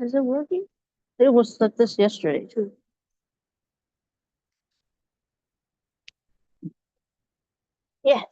Is it working? It was like this yesterday too. Yeah.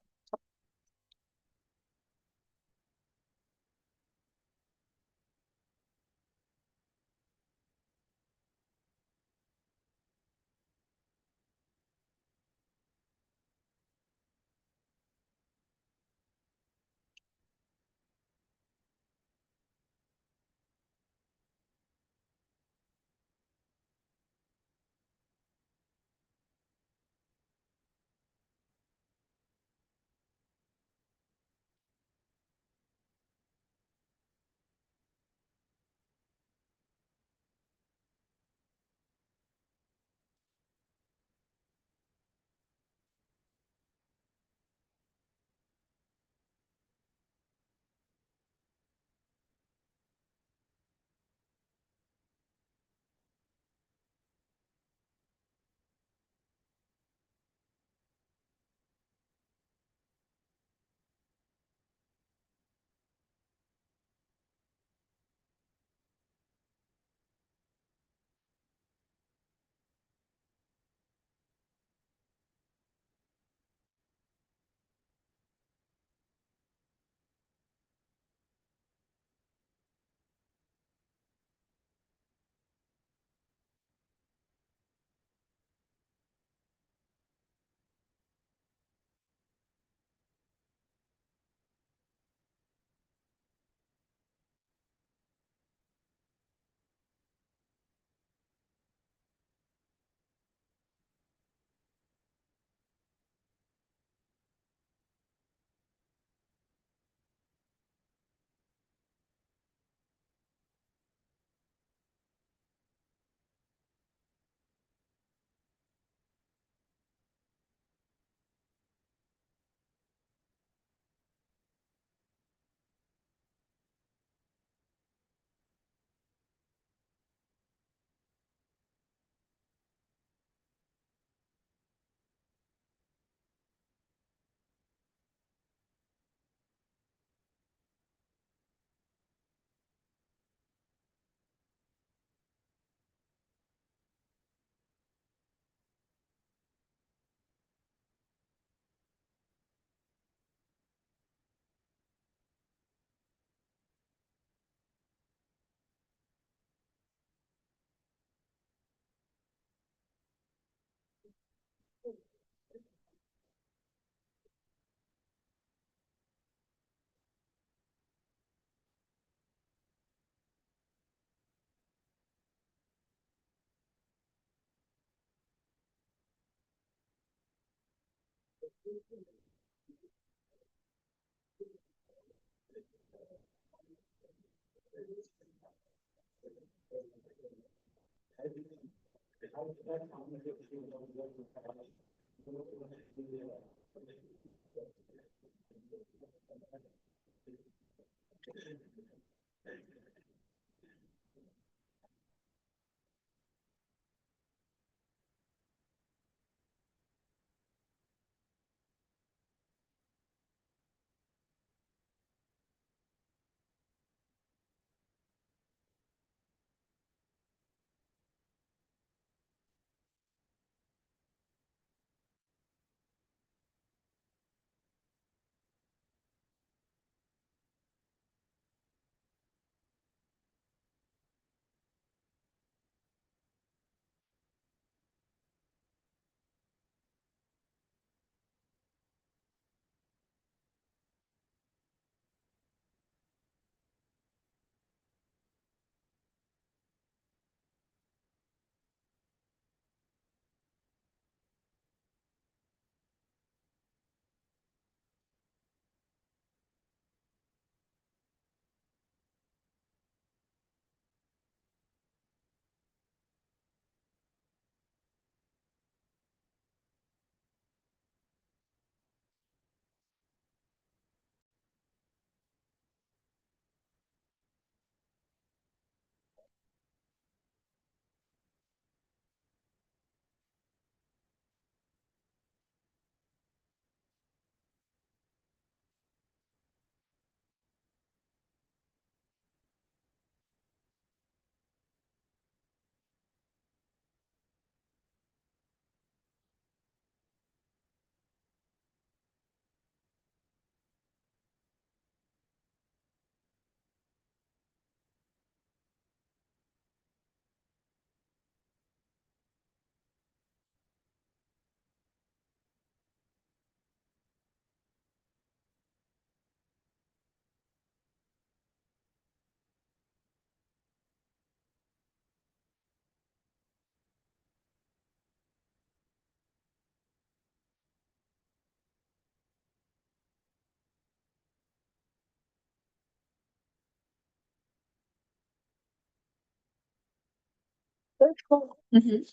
Mhm.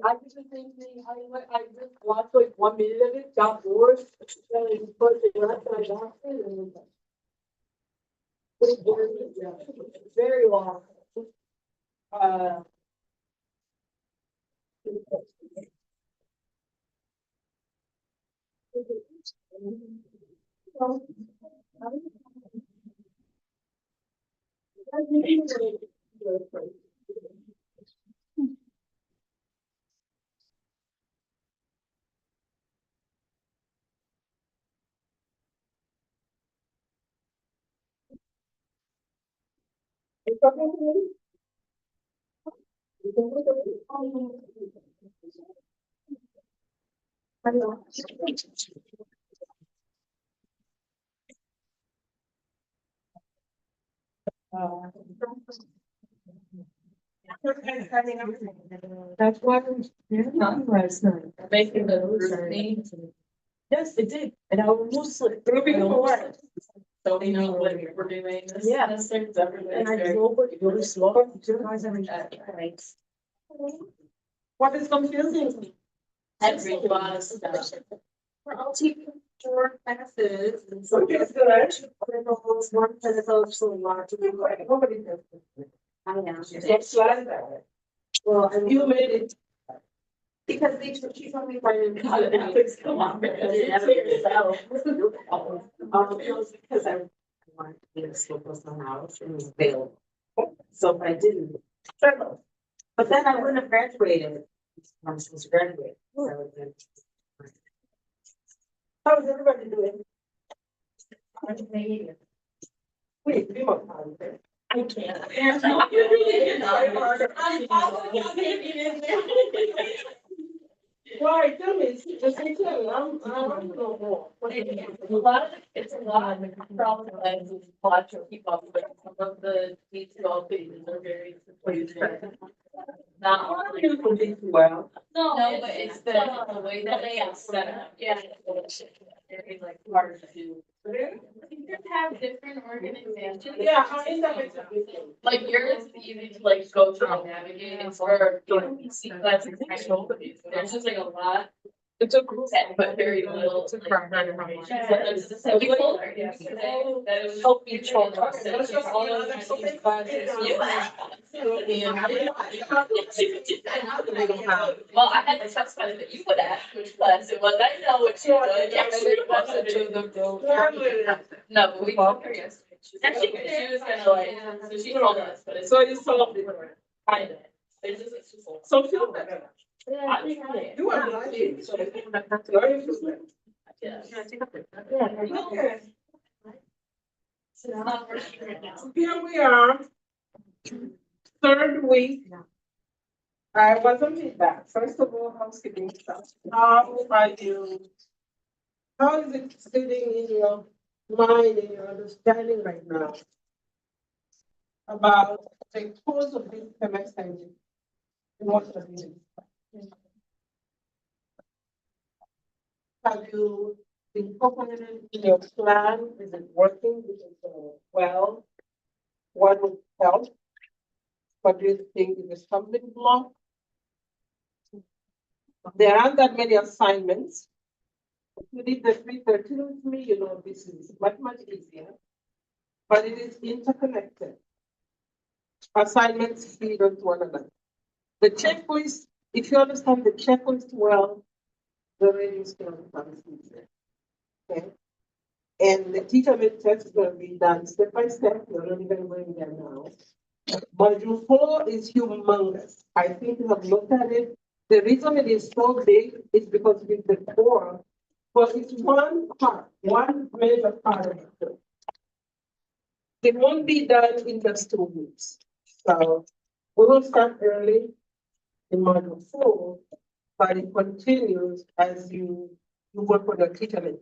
I just think I just watched like 1 minute of it, got bored, then I just put it left and I watched it and it was very long. Uh, That's why I was not last night. Making the routine. Yes, it did, and I almost slipped. Moving forward. So we know what we're doing. Yeah. And I drove it really slow. What is confusing me? Every class. We're all taking short classes and so. It's good. One clinical, so large. Nobody does. I know. That's like that. Well, and you made it. Because they took you from me by the ethics, come on. Because it was because I wanted to be a school person house and it was available. So if I didn't, struggle. But then I wouldn't have graduated. I'm supposed to graduate. So I would have- How is everybody doing? Wait, be more positive. I can't. You're really not. I'm why, tell me, just say tell me, I want to know more. It's a lot of problems with watch or keep up with some of the detailed pages are very confusing. Not all of them. Well. No, but it's the way that they are set up. Yeah. Very like hard to do. You can have different organizations. Yeah, I think that makes a big difference. Like yours is easy to like go through and navigate. It's for, you know, see classes. There's just like a lot. It's a group. But very little. It's a like, crime. information. So it's just like, we told her, yeah, that it was Help each other. Well, I had to specify that you would ask which class it was. I know what you did. No, but we told her yesterday. And she was gonna like, so she told us, but it's So you solved it. kind of. It's just, it's just. So feel better. I'm trying. You are not here, so you don't have to worry about that. Yeah. Okay. It's not working right now. Here we are. Third week. I wasn't feedback. First of all, housekeeping stuff. How are you? How is it sitting in your mind, in your understanding right now? About the course of this semester and what you're doing? Have you incorporated it in your plan? Is it working? Is it well? What would help? What do you think is a stumbling block? There aren't that many assignments. If you did the 313 with me, you know this is much easier. But it is interconnected. Assignments feed onto one another. The checklist, if you understand the checklist well, the reading skill becomes easier. Okay. And the teacher made text is gonna be done step by step, we're not even going there now. Module 4 is humongous. I think you have looked at it. The reason it is so big is because with the core, well, it's one part, one major part of it. It won't be done in just 2 weeks. So we will start early in module 4, but it continues as you work with your teacher.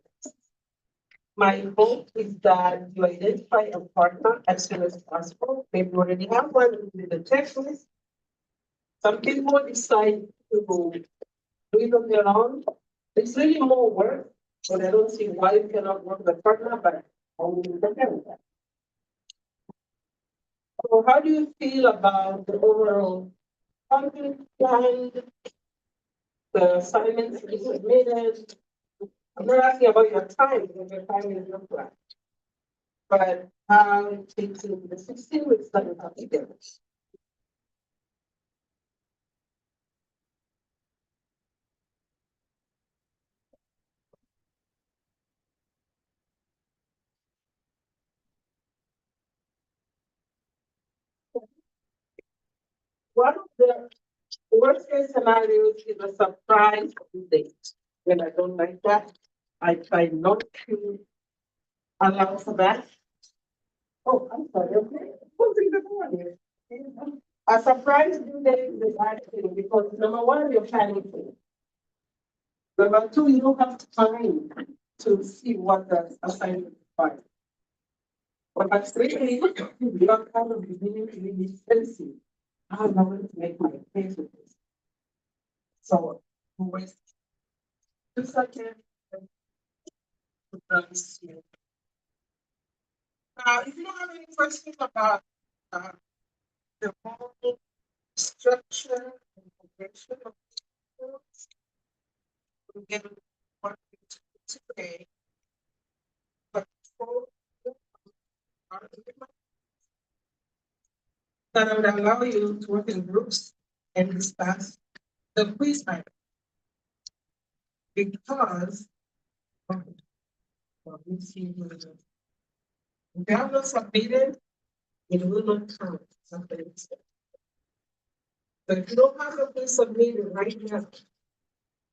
My hope is that you identify a partner as soon as possible. Maybe you already have one with the checklist. Some people decide to do it on their own. It's really more work, but I don't see why you cannot work with a partner, but only with the parent. So how do you feel about the overall content plan, the assignments you submitted? I'm not asking about your time, because your time is not plan. But how it fits in the 16 weeks that you have together. One of the worst case scenarios is a surprise date. When I don't like that, I try not to allow for that. Oh, I'm sorry, okay. What's in the morning? A surprise due date is a bad thing because number one, you're planning for. Number two, you don't have time to see what the assignment requires. But by strictly, you are kind of beginning to be defensive. I'm not going to make my case with this. So, waste 2 seconds. Now, if you don't have any questions about the whole structure and progression of the course, we'll get what we do today. But before that would allow you to work in groups and discuss the quiz item. Because if you have not submitted, it will not count. Something. So if you don't have something submitted right now,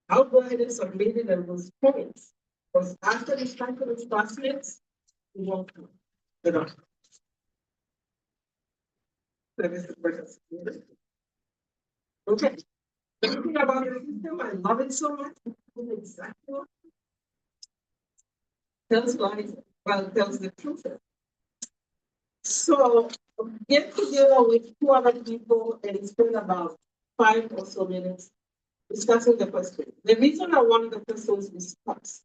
I'll go ahead and submit it and lose points. Because after the cycle of classmates, you won't count. You know. That is the question. Okay. Thinking about the system, I love it so much. Exactly. Tells lies, well, tells the truth. So get together with 2 other people and spend about 5 or so minutes discussing the question. The reason I want the questions discussed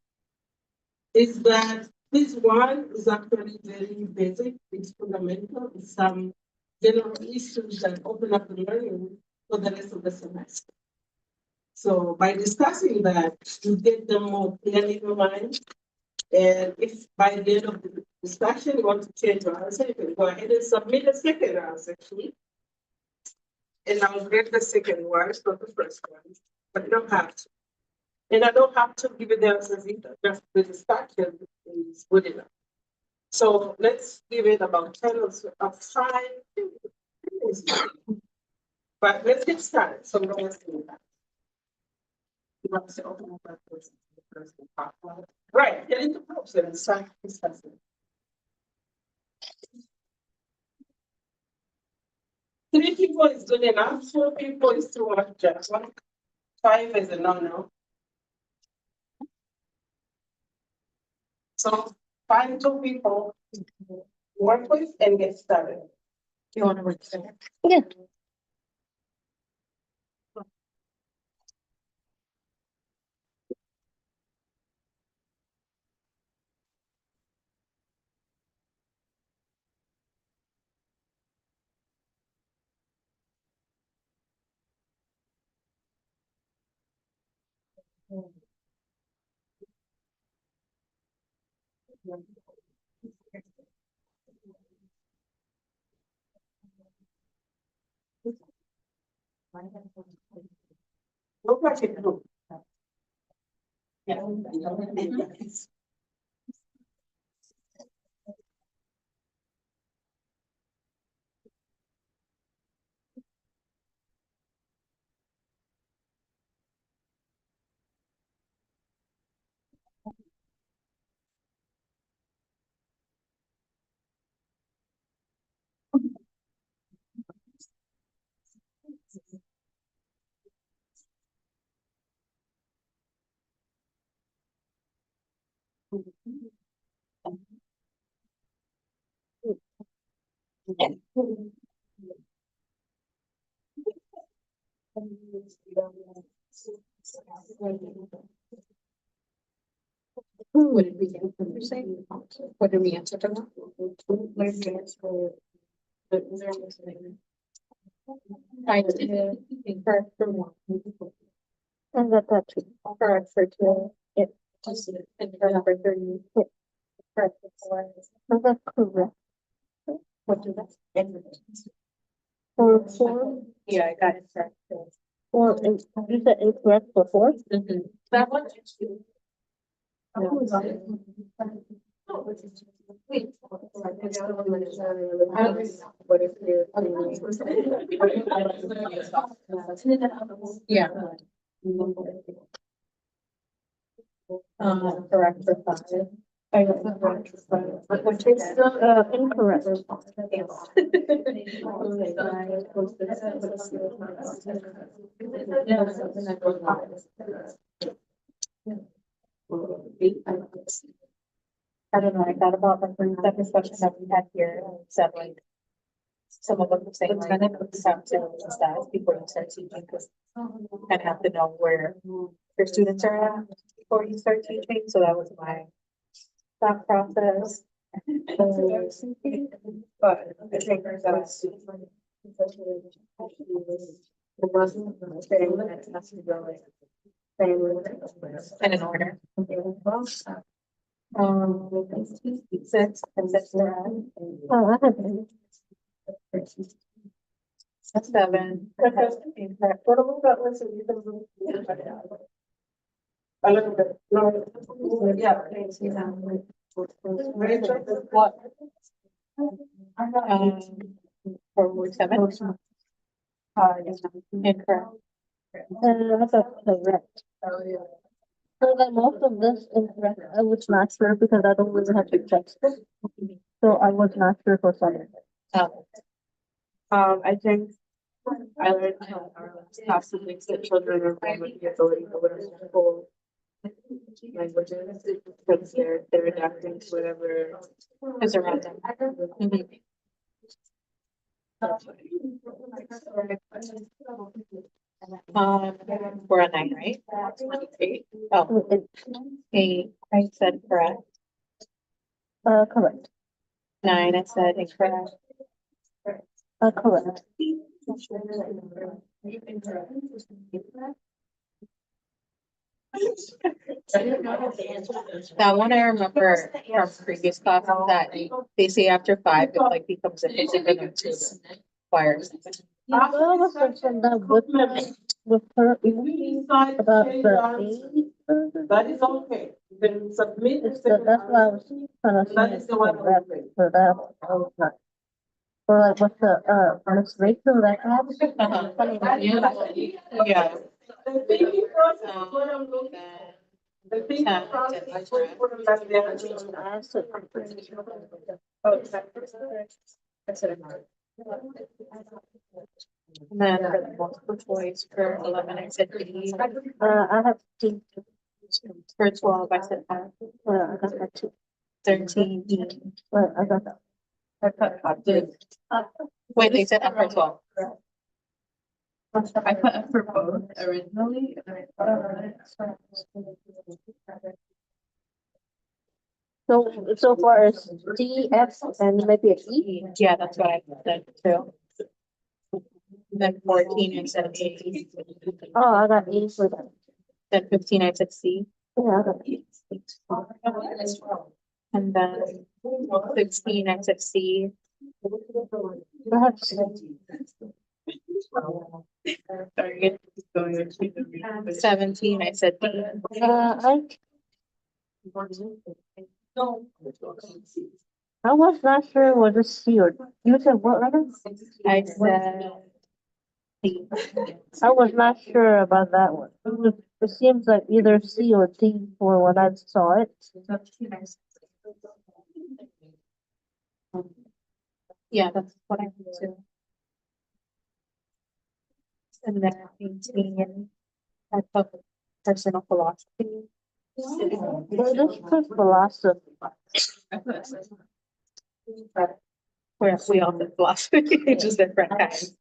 is that this one is actually very basic, it's fundamental, it's some general issues that open up the learning for the rest of the semester. So by discussing that, you get them more clearly in your mind. And if by the end of the discussion you want to change your answer, you can go ahead and submit a second answer sheet. And I'll get the second one, it's not the first one, but you don't have to. And I don't have to give you the answers either, just the discussion is good enough. So let's give it about 10 or so of time. But let's get started. So no one's doing that. You want to open up that person. Right, get into groups and start discussing. 3 people is good enough, 4 people is too much, just 5 is a no-no. So find 2 people, work with and get started. You want to work together? Yeah. Look like it group. Yeah. What did we get from your saying? What did we answer to that? What did we answer? I did incorrect for one. I got that too. Correct for two. It just incorrect for three. Correct for four. I got correct. What did that? For four, Yeah, I got it correct. or you said incorrect for four? That one. What if you're? Yeah. Correct for five. I got the correct for five. Which is Incorrect. I don't know, I thought about like that discussion that we had here, and said like. Some of them were saying like, have to stats before you start teaching, because you kind of have to know where your students are at before you start teaching, so that was my thought process. But I think that's. And in order. Six and six. Oh, I have it. Seven. Incorrect. What about this? A little bit, no, yeah. What? For seven. Incorrect. I got correct. So that most of this is correct. I was not sure because I don't really have to check. So I was not sure for some. I think I learned how our last things that children are born with the ability to learn multiple languages because they're adapting to whatever Is around them. We're at 9, right? 8. Oh, 8. I said correct. Correct. 9. I said incorrect. Correct. That one I remember from previous classes that they say after 5, it like becomes difficult for them to acquire. I was from that with her We decide to about change the our answer. age. That is okay, you can submit. It's the, that's why I was kind of That saying is the one. correct for that. I was not. For like with the Miss Rachel that Yeah. The thinking process is what I'm looking for. The thinking process is what I'm looking And then for the multiple choice for 11, I said B. I have D. For 12, I said F. I got that too. 13, E. I got that. I put F. Wait, they said F for 12. I put F for both originally. So far as D, F, and maybe a E. Yeah, that's what I said too. Then 14, I said A. Oh, I got E for that. Then 15, I said C. Yeah, I got E. And then 16, I said C. I have C. Sorry, going to 17, I said D. I was not sure was it C or you said what letter? I said D. I was not sure about that one. It seems like either C or D for when I saw it. Yeah, that's what I meant too. And then 18, I put personal philosophy. Well, this is philosophy. Where we all did philosophy, just different kinds.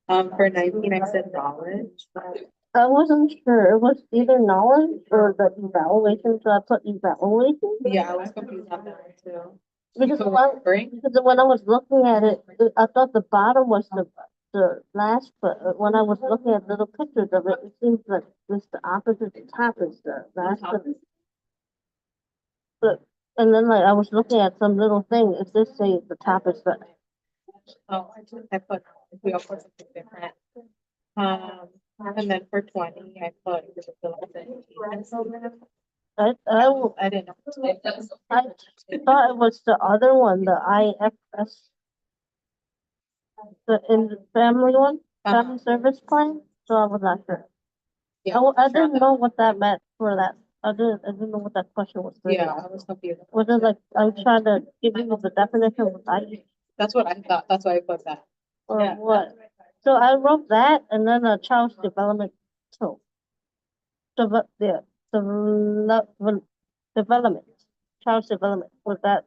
For 19, I said knowledge. I wasn't sure. It was either knowledge or the evaluation, so I put evaluation. Yeah, I was confused on that one too. Because Brain? when I was looking at it, I thought the bottom was the last, but when I was looking at little pictures of it, it seems like it's the opposite. The top is the last. But and then like I was looking at some little thing. It did say the top is the. Oh, I put, we all put something different. And then for 20, I put. I didn't know. I thought it was the other one, the IFS, the in the family one, family service plan. So I was not sure. Yeah, I didn't know what that meant for that. I didn't know what that question was for. yeah, I was confused. Was it like I'm trying to give you the definition of what I That's what I thought. That's why I put that. or Yeah. what? So I wrote that and then a child's development tool. Development, child's development was that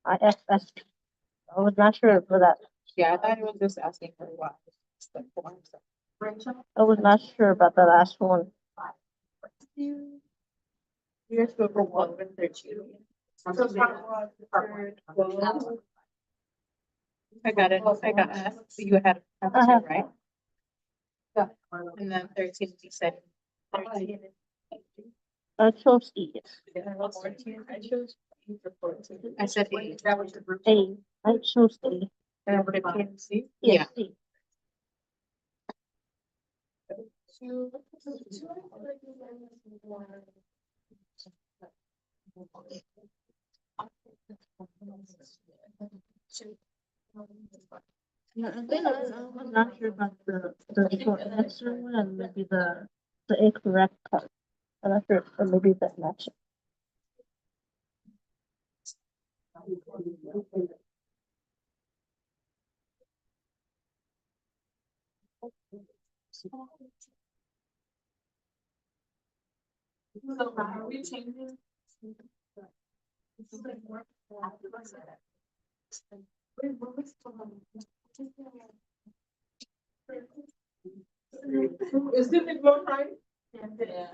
IFS. I was not sure for that. Yeah, I thought it was just asking for what. I was not sure about the last one. Here's the for 1 with 13. I got it. I got it. You had two, right? Yeah. And then 13, you said 13. I chose E. I chose E for 14. I said A. A. I chose E. And 15, C? Yes, E. Yeah, I think I was not sure about the short answer one and maybe the incorrect part. I'm not sure, or maybe that match. So are we changing? Is it the one right? Yeah.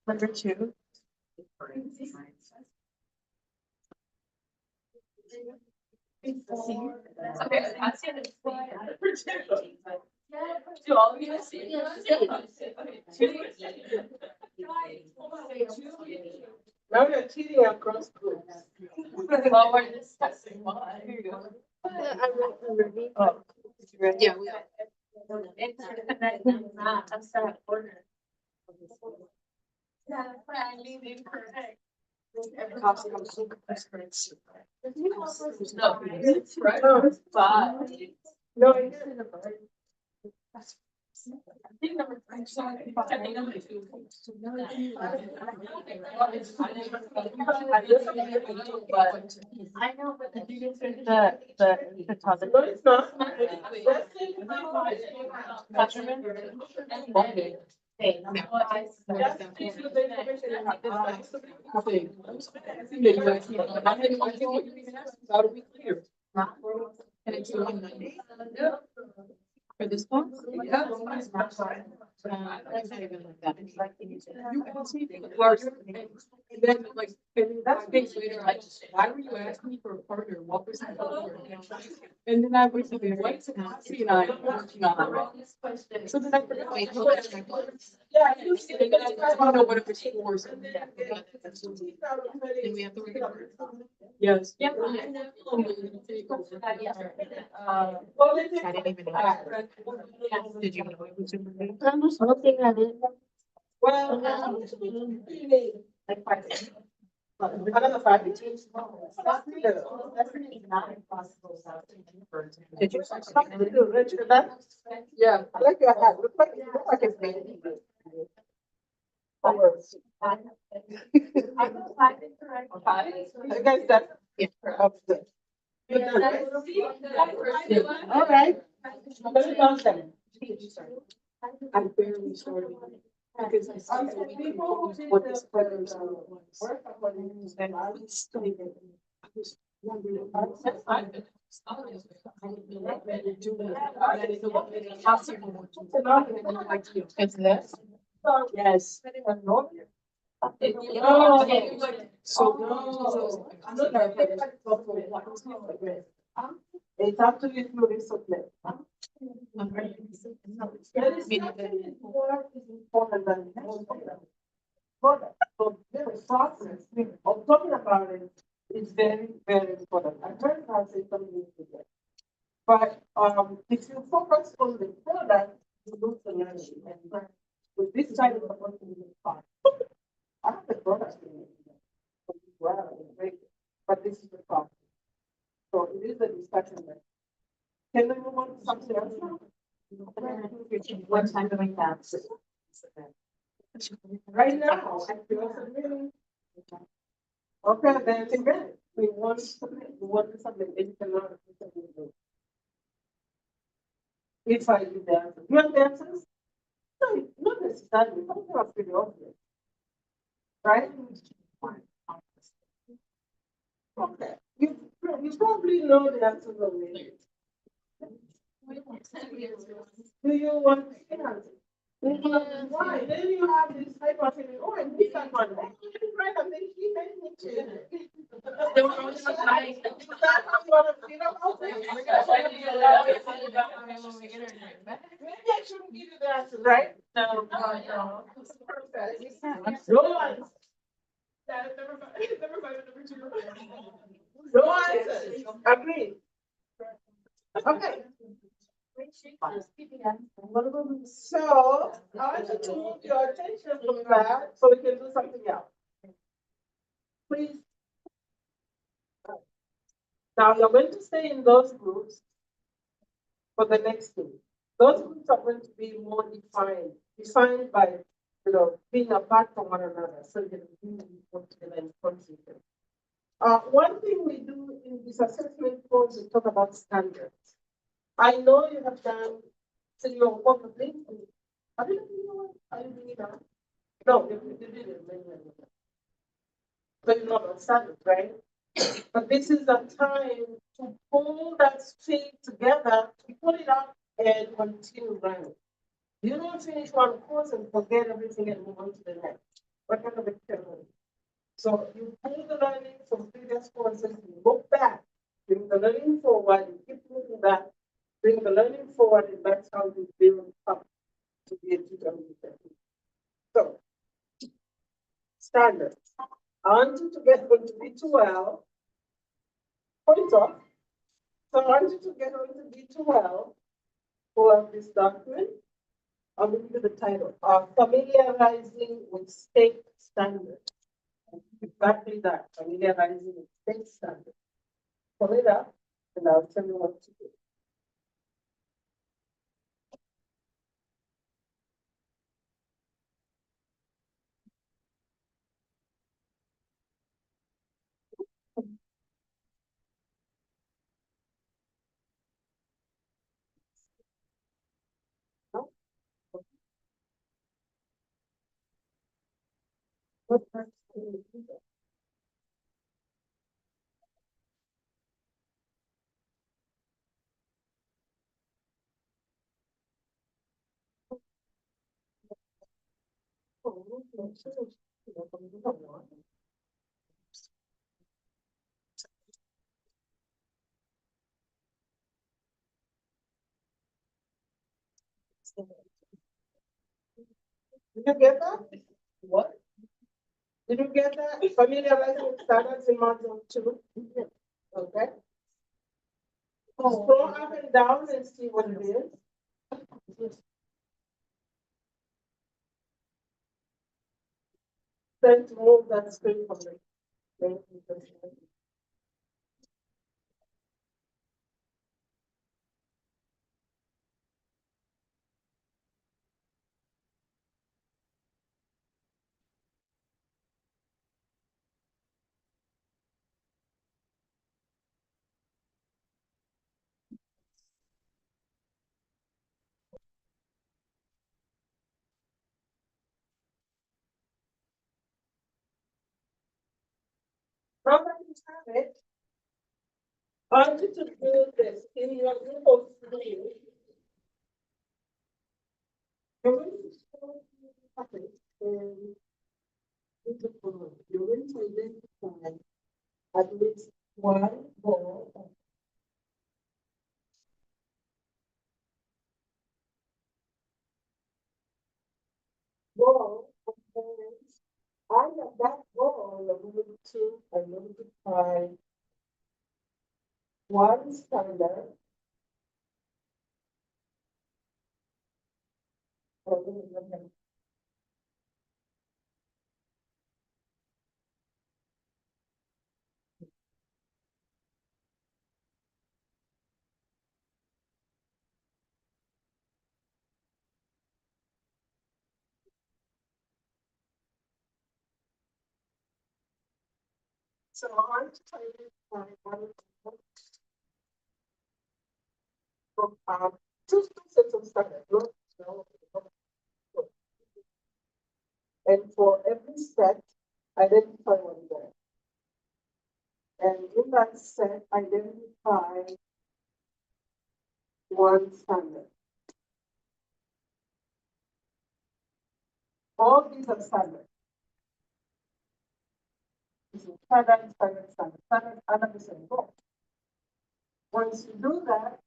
Number 2. Okay, I see it. Do all of you see it? Now you're cheating across groups. Well, we're discussing one. Here you go. I wrote already. Oh. Yeah, we That's that order. Yeah, I need incorrect. No, it's right. But. No, I think number 3. I think number 2. I know, but the students are the topic. no, it's not. Hey, For this one? Yeah. It's not even like that. And then like, and that's days later, I just, why were you asking me for a partner? What was that for? And then I was like, what's Cassie and I working on? So then I forgot. Yeah, I just, and then I don't know what it was for. So then we have to work it. Yes. Yeah. Well, they I didn't even know. Did you know it was in the? I'm just looking at it. Well, Like 5 days. another 5 days. Did you? Yeah, I like your hat. Look like it's made. You guys done? Yeah. Okay. You're done, right? All right. Let me done then. I barely started because I saw what this program was. And I was studying it. I was wondering. It's this? Yes. So. It's actually through this subject. More is important than product. So the process of talking about it is very, very important. I heard her say something today. But if you focus on the product, you lose the learning. And with this kind of opportunity, it's fun. I have the product in it. Well, great. But this is the problem. So it is a discussion. Can we move on to something else now? One time doing that. Right now, I feel something. Okay, then again, we want something, it's a lot of something. If I do the answer, you have the answers? No, not necessarily, something else pretty obvious. Right? Okay, you probably know the answers already. Do you want the answer? Why? Then you have this type of feeling, oh, I missed that one. I didn't write and then he made me change it. Is that how you want to feel about it? Maybe I shouldn't give you the answer, right? No. No answer. No answer. Agree. Okay. So I want you to move your attention from that so we can do something else. Please. Now you're going to stay in those groups for the next thing. Those groups are going to be more defined by being apart from one another, so you can work together and concentrate. One thing we do in this assessment course is talk about standards. I know you have done so your work of LinkedIn. Are you doing it now? No, you did it. But not on standards, right? But this is the time to pull that string together, to pull it up and continue running. You don't finish one course and forget everything and move on to the next. What kind of experiment? So you pull the learning from previous courses, you look back, bring the learning forward, you keep moving back, bring the learning forward, and that's how you build up to be a teacher. So, standards. I want you to get on to B2L. Point off. So I want you to get on to B2L for this document. I'm going to give you the title, Familiarizing with State Standards. Exactly that, familiarizing with state standards. Pull it up, and I'll tell you what to do. What part do you do that? Did you get that? What? Did you get that? Familiarize with standards in module 2? Okay. Scroll up and down and see what it is. Then to move that screen from me. Now that you have it, I want you to do this in your group of 3. You're going to show me you're going to identify at least one ball. Ball components. Under that ball, you're going to identify one standard. So I'm trying to find one from two sets of standards. And for every set, identify one there. And in that set, identify one standard. All these are standards. Standard under the same goal. Once you do that,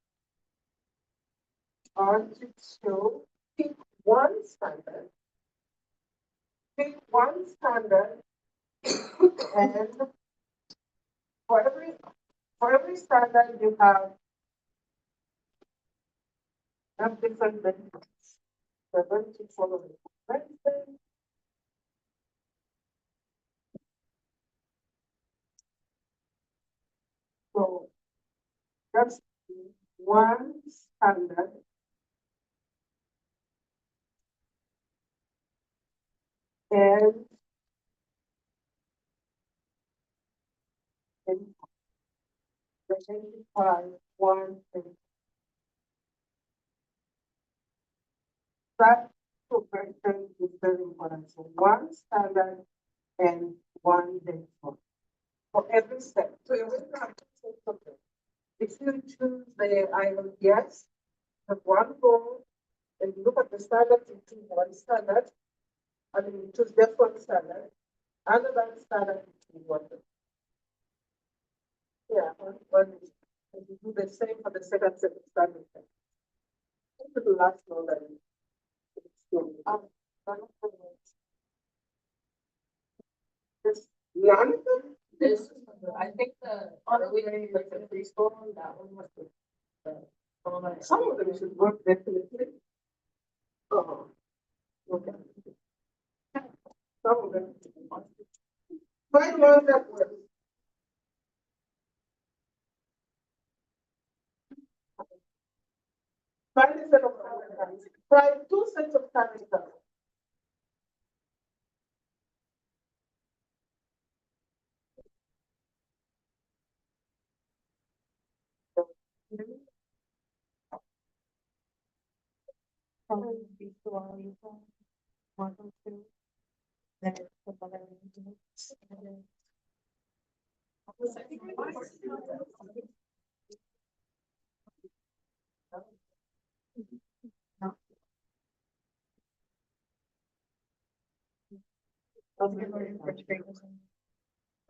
you show pick one standard. Pick one standard, and for every standard you have different benefits. We're going to follow the benefits. So that's one standard. And identify one thing. That progression is very important. So one standard and one benchmark for every step. So you're going to have to say something. If you choose the ILPS, have one goal, and you look at the standard, you choose one standard. I mean, you choose just one standard. Under that standard, you choose one. Yeah, and you do the same for the second set of standards. It will last longer. This learn This, I think earlier you looked at preschool, that one was the. some of them should work definitely. Okay. Some of them. Find one that works. Find a set of standards. Try 2 sets of standards.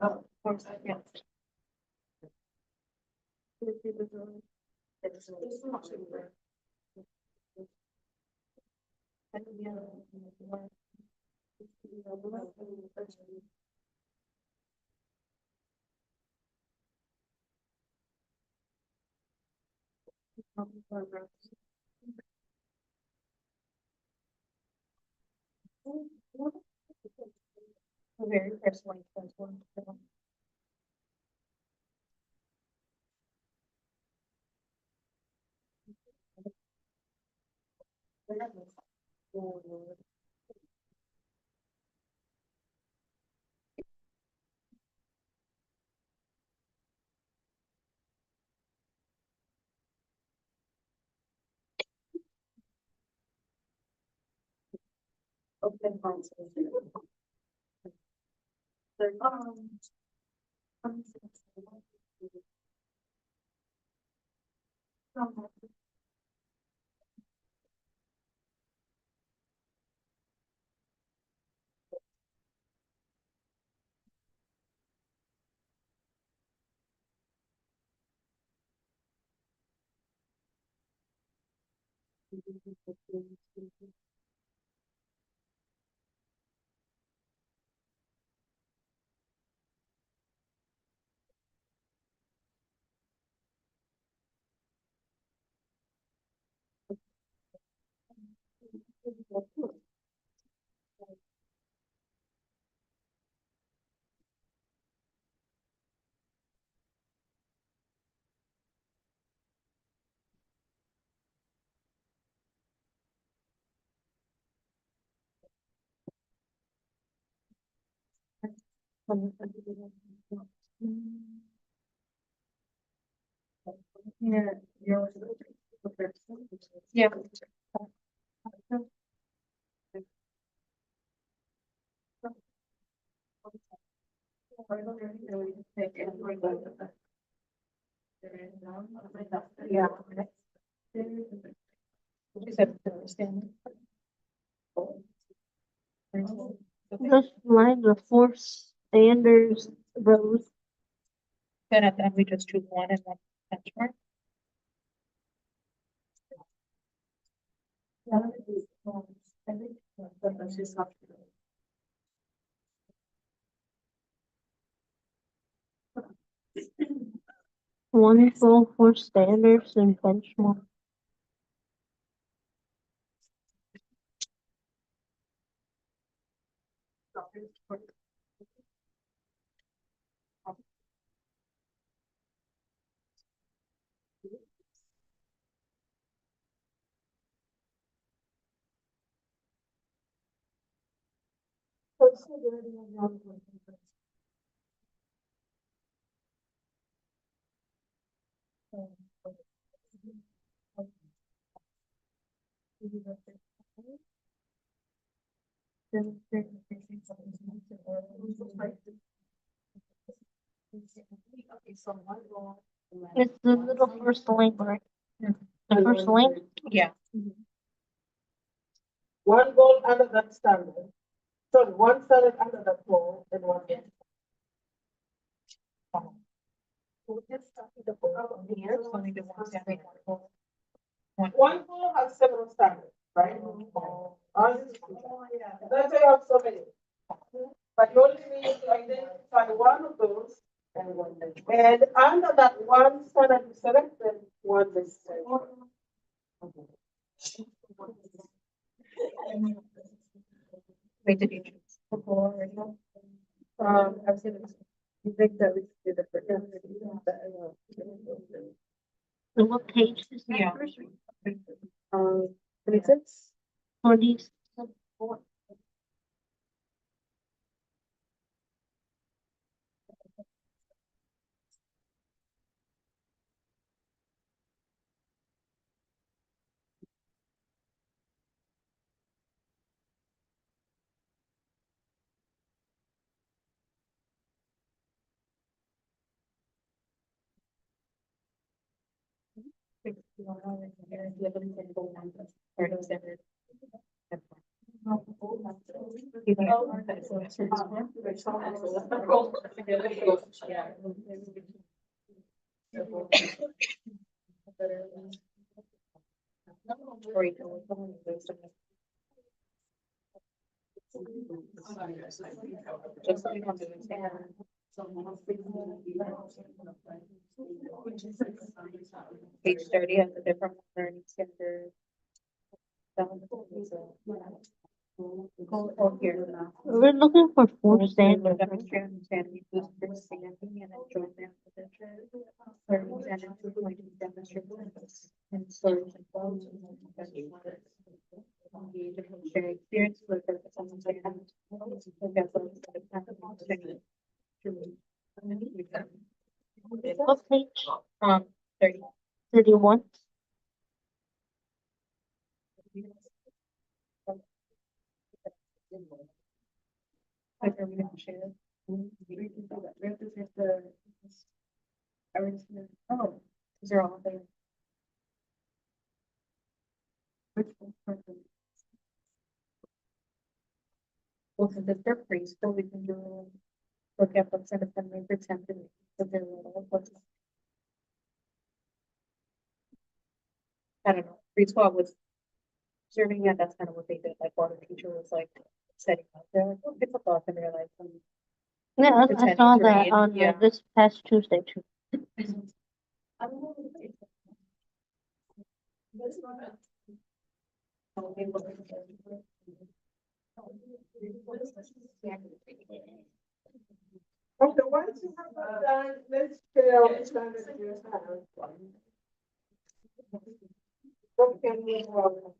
Of course, I can't. The very first one. Open house. Yeah. Yeah. Yeah. You said understand. Just line the four standards rows. Then at the end, we just choose one and one benchmark. One goal for standards and benchmark. It's the little first link, right? The first link? Yeah. One goal under that standard. Sorry, one standard under that goal and one. One goal has several standards, right? That's why you have so many. But you only need to identify one of those. And under that one standard you selected, one is. Wait, did you choose the goal already? I was gonna. You think that we should do the first. And what page is that Yeah. first? 26. For these. Just so we don't do it. Page 30 has a different learning standard. Go here now. We're looking for food standards. Demonstrate understanding, boost understanding and enjoyment of literature. Learning and improvement demonstrate purpose and stories and qualities. Engage and share experience with the purpose of understanding. What page? 30. 31. Like, are we gonna share? Represent the. Oh, these are all there. Which one? Well, since it's their preschool, we can do. Look at what's in the family pretend to be, but they're little, what's. I don't know, preschool was. Serving that, that's kind of what they did, like water teacher was like setting up, they're like, oh, it's a book, and they're like. Yeah, I Pretending saw to that read, on yeah. this past Tuesday too. Okay, once you have that done, let's fill standard use have. What can we have?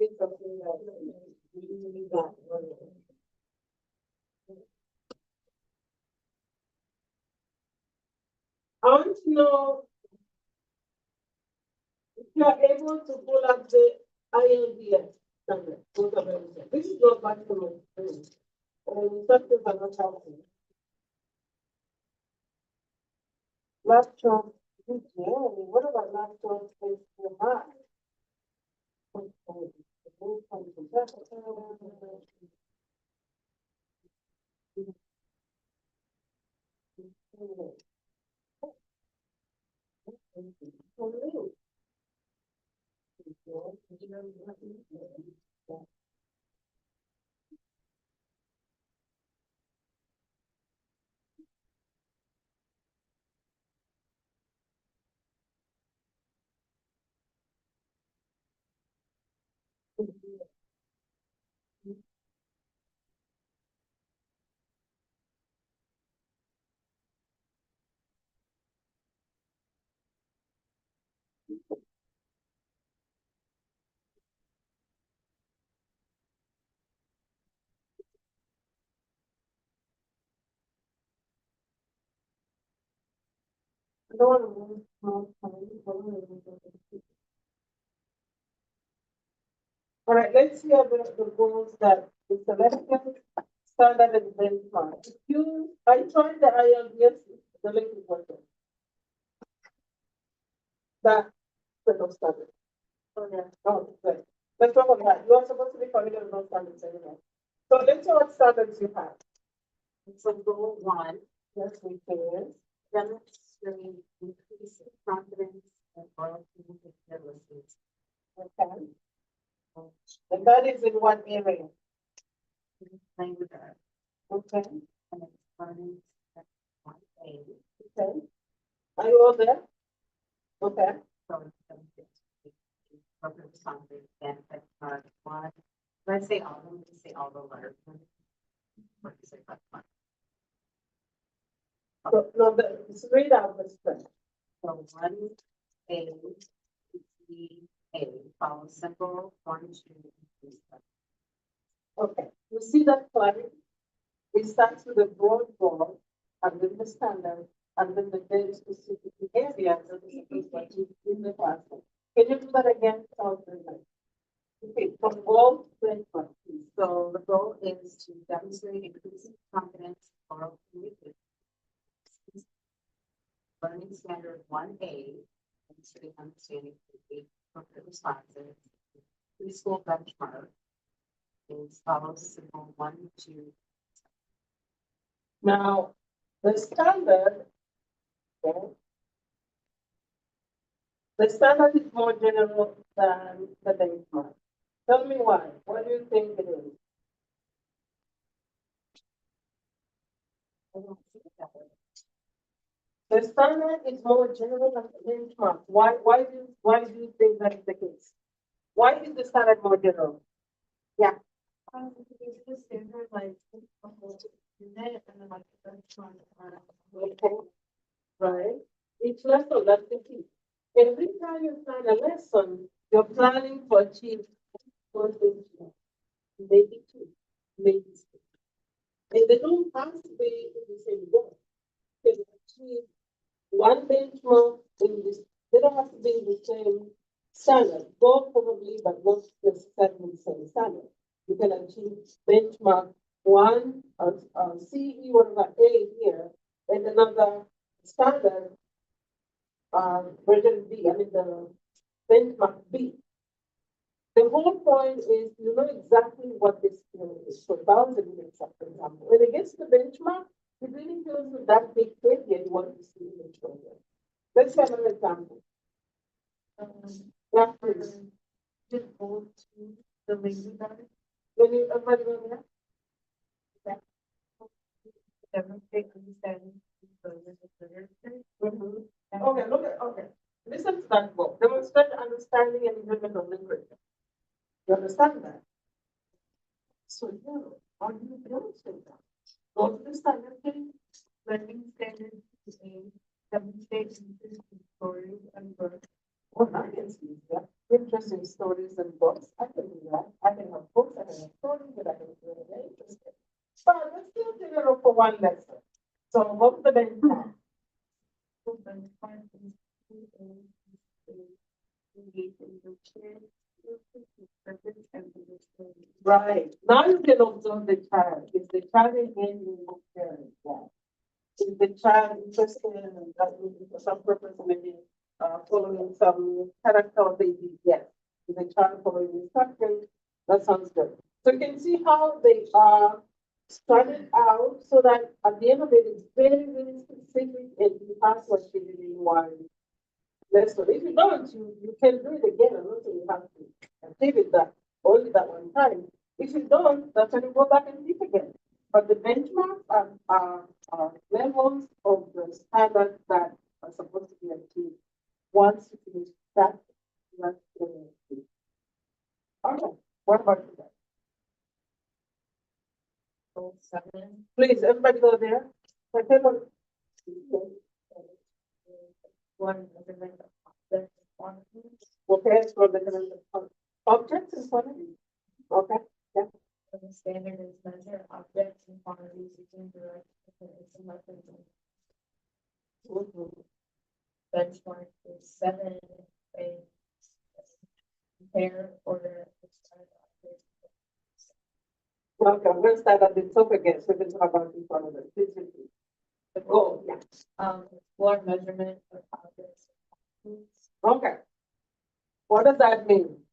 It's something that we really got. I want to know if you are able to pull up the ILDS standard. This is not bad for me. Instructors are not helping. Laptop, what about laptop space for that? I don't want to move more time. All right, let's see about the goals that the selection standard and benchmark. If you, I tried the ILDS, the link is working. That set of standards. Oh, yeah. Oh, good. Let's talk about that. You are supposed to be familiar with those standards anyway. So let's see what standards you have. So goal one, Yes, we can. demonstrate increasing confidence and loyalty with their listeners. Okay. And that is in one area. Language arts Okay. and it's learning at one A. Okay. Are you all there? Okay. So it's program responsive benefit part one. Let's say all of them, just say all the letters. What you say about one. So, no, it's read out the script. So one A, B, A, follow simple, one, two, three, seven. Okay. You see that flag? It starts with a broad goal, and then the standard, and then the very specific areas that is supposed to achieve in the classroom. Can you do that again? Okay, from goal to benchmark, please. So the goal is to demonstrate increasing confidence oral communication. Learning standard one A, demonstrating understanding of appropriate responses. Preschool benchmark is follows simple one, two. Now, the standard, okay, the standard is more general than the benchmark. Tell me why. What do you think it is? I don't see it that way. The standard is more general than the benchmark. Why do you think that is the case? Why is the standard more general? It's the standard, like, a whole unit, and then like the benchmark. Okay. Right? Each lesson, that's the key. Every time you plan a lesson, you're planning to achieve one benchmark, maybe two, maybe three. And they don't have to be in the same goal. They can achieve one benchmark in this, they don't have to be in the same standard. Both probably, but not necessarily the same standard. You can achieve benchmark one, CE, whatever A here, and another standard, version B, I mean the benchmark B. The whole point is you know exactly what this skill is. So that was a good example. When it gets to the benchmark, it really feels with that big failure you want to see in the children. Let's have an example. Yeah, please. Just go to the language arts. When you everybody go there? Demonstrate understanding. Mhm. Okay, look at, okay. Listen to that book. Demonstrate understanding and implement of literature. You understand that? So, yeah, how do you demonstrate that? Go to the standard thing, Learning standards between demonstrate interesting stories and books. well, I can see that. Interesting stories and books. I can do that. I can have books, I can have stories, but I can do it very interesting. But let's still take it up for one lesson. So, what's the benchmark? Right. Now you can observe the child. Is the child engaging with parents? Yeah. Is the child interested in that for some purpose, maybe following some character or baby? Yes. Is the child following instructions? That sounds good. So you can see how they are started out so that at the end of it, it's very, very specific and you ask what you really want. Lesson. If you don't, you can do it again. I'm not saying you have to achieve it that only that one time. If you don't, that's when you go back and teach again. But the benchmarks are levels of the standards that are supposed to be achieved. Once you finish that, that's the okay. What about you guys? Goal 7. Please, everybody go there. Okay, look. One measurement of objects and quantities. Okay, so the objects in front of you. Okay, yeah. So the standard is measure objects and quantities using direct definition methods. Mhm. Benchmark is 7. A compare order. Okay, I'm gonna start at the top again, so we can talk about in front of them. Please repeat. The goal, yeah. Explore measurement of objects. Okay. What does that mean?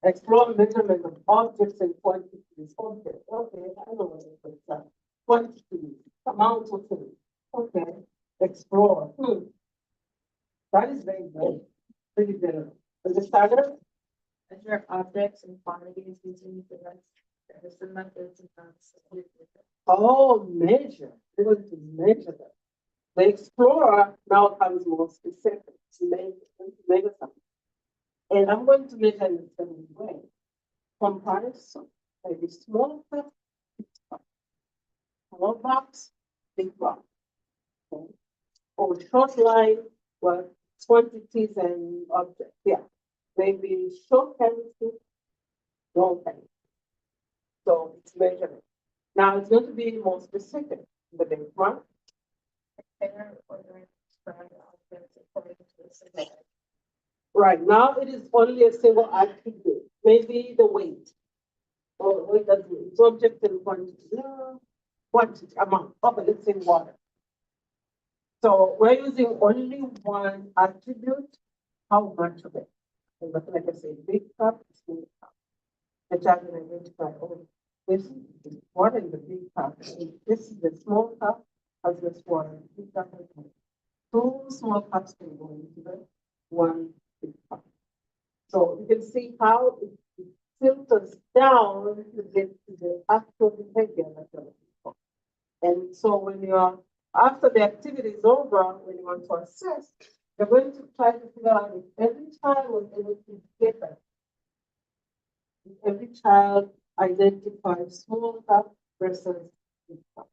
Explore measurement of objects and quantities. Okay, okay, I know what it is. Quantities, amount of things. Okay, explore. That is very good. Pretty general. Understand? Measure objects and quantities using direct definition methods and non-specific. Oh, measure. We're going to measure them. The explorer now comes more specific. Measure something. And I'm going to measure in the same way. Comparison, maybe small cup, big cup. Small box, big box. Okay. Or short line, well, quantities and objects. Yeah. Maybe short chemistry, long chemistry. So it's measurement. Now it's going to be more specific. The benchmark. Compare order describe objects according to the symbol. Right now, it is only a single attribute, maybe the weight. Or weight that it's object and quantity. Quantity, amount. Okay, let's say water. So we're using only one attribute. How much of it? And like I say, big cup, small cup. The child can identify, oh, this is water in the big cup. This is the small cup, has this water. Big cup has water. Two small cups can go into the one big cup. So you can see how it filters down to get to the actual behavior that you're looking for. And so when you're, after the activity is over, when you want to assess, you're going to try to figure out if every child was able to get that. If every child identifies small cup versus big cup.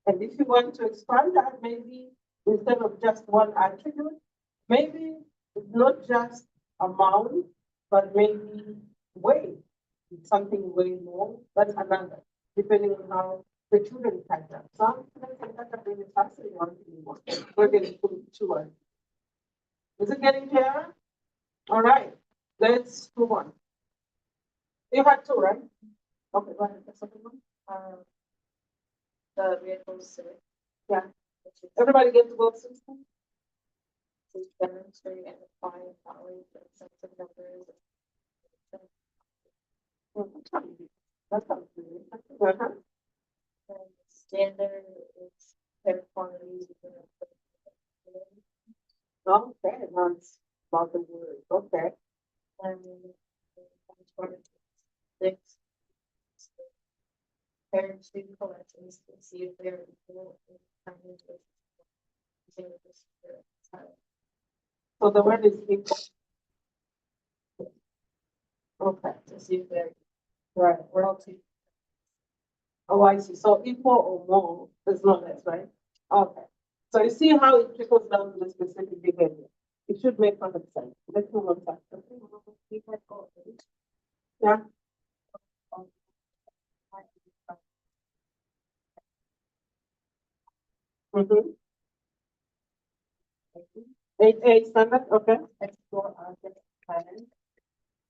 And if you want to expand that, maybe instead of just one attribute, maybe it's not just amount, but maybe weight. It's something way more, that's another, depending on how the children catch up. Some students can catch up really fast and one thing more. We're going to put two on. Is it getting clearer? All right, let's move on. You had two, right? Okay, go ahead. The second one. The vehicle civic. Yeah. Everybody get to both systems? To demonstrate and apply knowledge and sense of numbers. That sounds good. Uh-huh. And standard is pair quantities. Okay, that's about the word. Okay. And benchmark 6. parent student collections to see if they're equal in kindness with. So the word is equal. Okay, To see if they're, right. we're all two. Oh, I see. So equal or more is not less, right? Okay. So you see how it trickles down to the specific behavior. It should make perfect sense. Let's move on. Yeah. Mm-hmm. 8A standard, okay. Explore object pattern.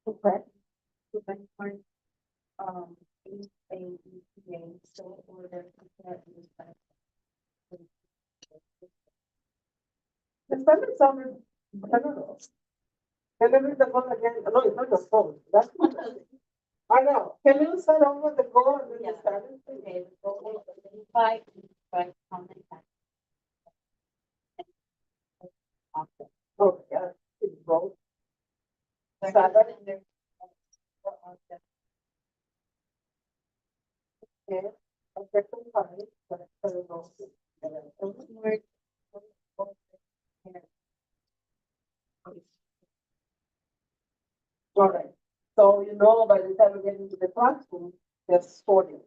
Okay. To benchmark, ECED, so order compare these patterns. The standard sounded, I don't know. Can you read the goal again? No, it's not the phone. That's not. I know. Can you start over the goal and then the standard? Okay, the goal is identify, common pattern. Oh, yeah, it's both. Standard. Okay. Objection five, but for the goal. Word. All right. So you know by the time we get into the classroom, there's sorting.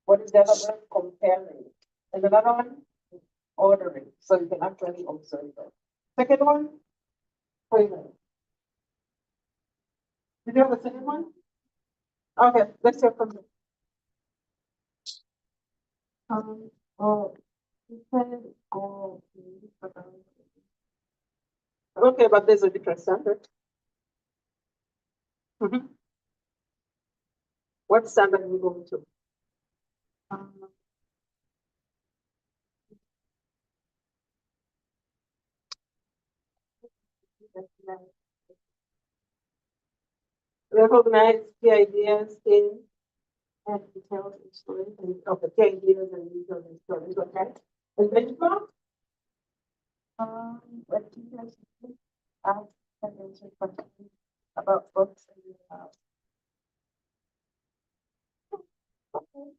What is the other one? Comparing. And another one? Ordering. So you can actually observe them. Second one? Framing. Did you have a second one? Okay, let's hear from you. Oh, you said, oh, okay, but there's a different standard. Mhm. What standard are we going to? Recognize key ideas in and detailed installation of the key ideas and detailed installation, okay? And benchmark? What teachers ask and answer questions about books and your house. Okay.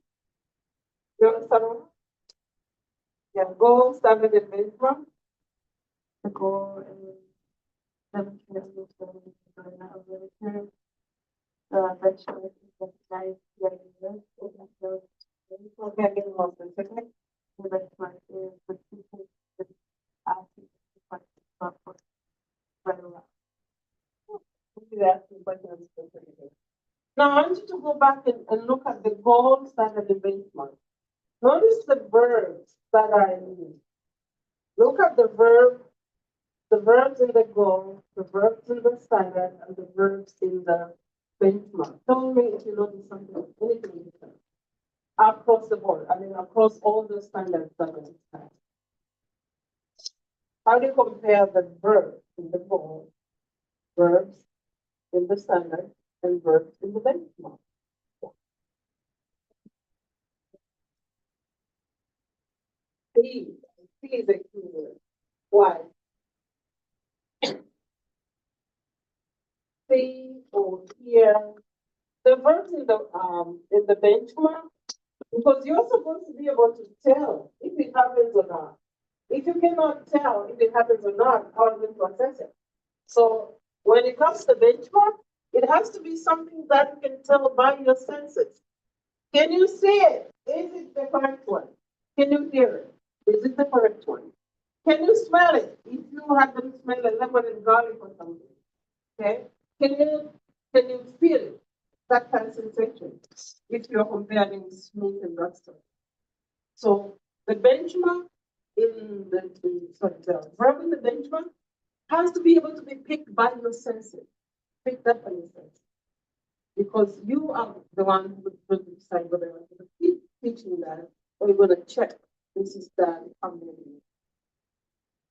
You understand? Yeah, goal, standard, and benchmark. The goal is demonstrate this now really clear. Benchmark is recognize the ideas and those. Okay, I get more specific. The benchmark is the teachers asking questions about books right around. Maybe asking questions specifically. Now, I want you to go back and look at the goal, standard, and benchmark. Notice the verbs that are in use. Look at the verbs in the goal, the verbs in the standard, and the verbs in the benchmark. Tell me if you notice something, anything different. Across the board, I mean, across all the standards that are in. How do you compare the verbs in the goal, verbs in the standard, and verbs in the benchmark? See is a key word. Why? See or hear. The verbs in the benchmark, because you're supposed to be able to tell if it happens or not. If you cannot tell if it happens or not, how are you going to assess it? So when it comes to benchmark, it has to be something that you can tell by your senses. Can you see it? Is it the correct one? Can you hear it? Is it the correct one? Can you smell it? If you happen to smell a lemon and garlic or something, okay? Can you feel it? That kind of sensation if you're comparing smooth and rough stuff. So the benchmark the verb in the benchmark has to be able to be picked by your senses. Pick that by your senses. Because you are the one who will decide whether you're going to keep teaching that or you're going to check this is the community.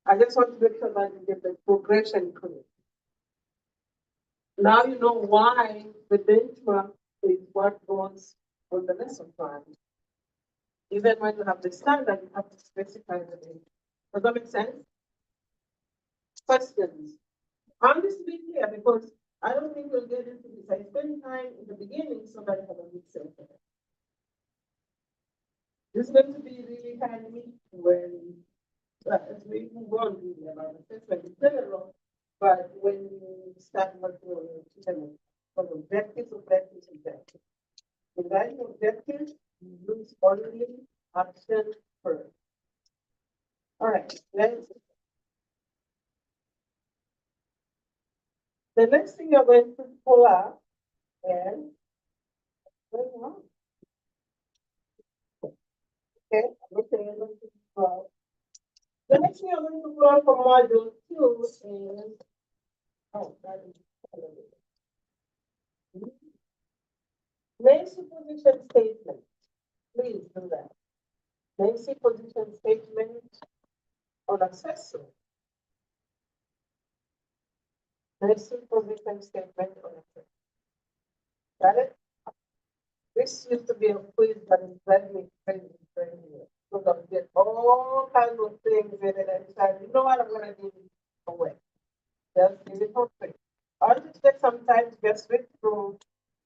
I just want to make sure that you get the progression correct. Now you know why the benchmark is what goes on the lesson plan. Even when you have the standard, you have to specify the benchmark. Does that make sense? Questions? I'm just being clear because I don't think we'll get into this. I spend time in the beginning so that I have a good sense of it. This is going to be really handy when, as we move on really about assessment in general, but when you start working on your children, from objectives. Regarding objectives, you use only action first. All right, the next thing you're going to pull up is, okay, well, the next thing you're going to pull up for module 2 is, oh, that is, Nancy position statement. Please do that. Nancy position statement on assessment. Nancy position statement on assessment. Got it? This used to be a quiz, but it's very crazy. So I get all kinds of things in it and decide, you know what, I'm gonna give it away. Just give it for free. I'll just take some time to get straight through.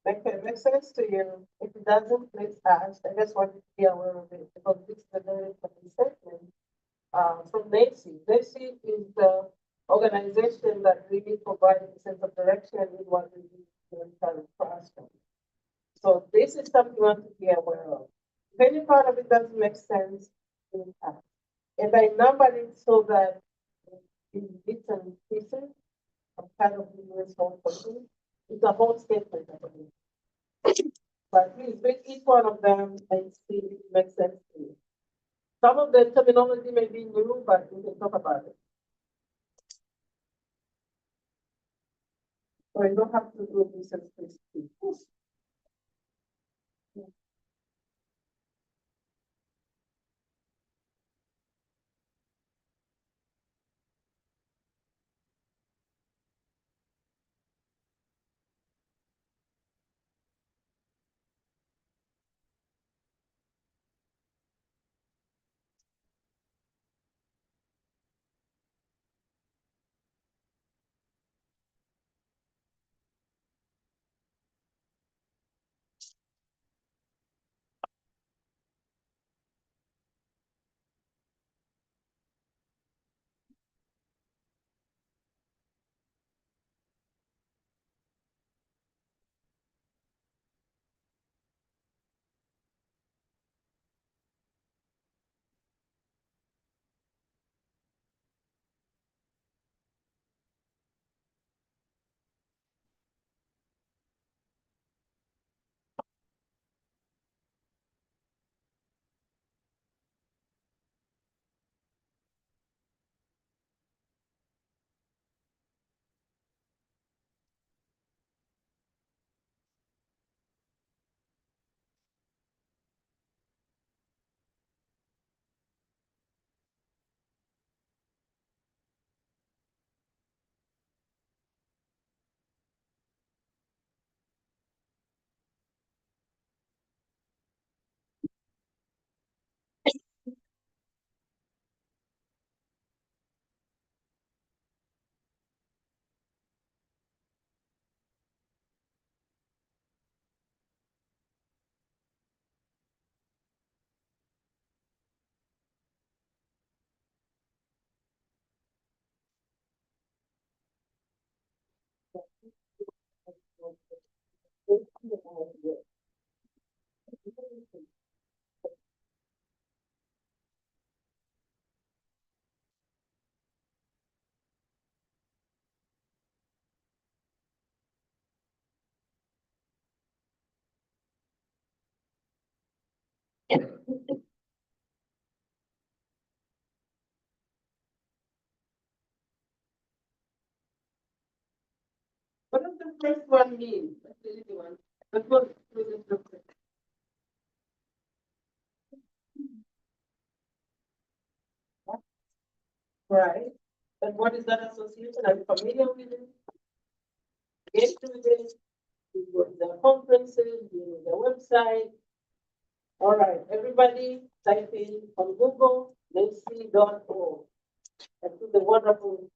Make sense to you. If it doesn't, please ask. I just want you to be aware of it because this is the very important statement from NACI. NACI is the organization that really provides a sense of direction in what we do in the classroom. So this is something you want to be aware of. If any part of it doesn't make sense, please ask. And I number it so that in bits and pieces, I'm kind of doing this whole person. It's a whole statement, I believe. But please read each one of them and see if it makes sense to you. Some of the terminology may be new, but we can talk about it. So you don't have to do this as please. What does the first one mean? That's the easy one. That's what really looks like. Right. And what is that association? Are you familiar with it? Get to it. You go to the conferences, you know the website. All right, everybody type in on Google, nancy.org. And see the wonderful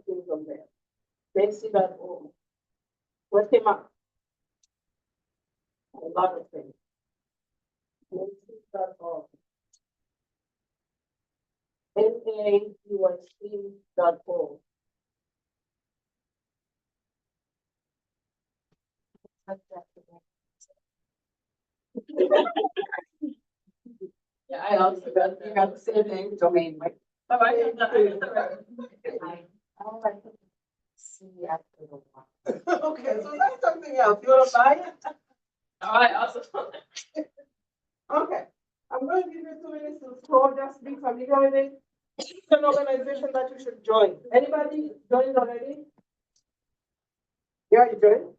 things on there. Nancy.org. What came up? A lot of things. Nancy NAUSC.org. NAUSC.org. Yeah, I also got, You got the same name, domain, right? oh, I got that, I got that right. I'll like to see after the one. Okay, so that's something else. You wanna buy it? Oh, I also. Okay. I'm going to give you 2 minutes to scroll, just be familiar with it. It's an organization that you should join. Anybody joined already? Yeah, you joined?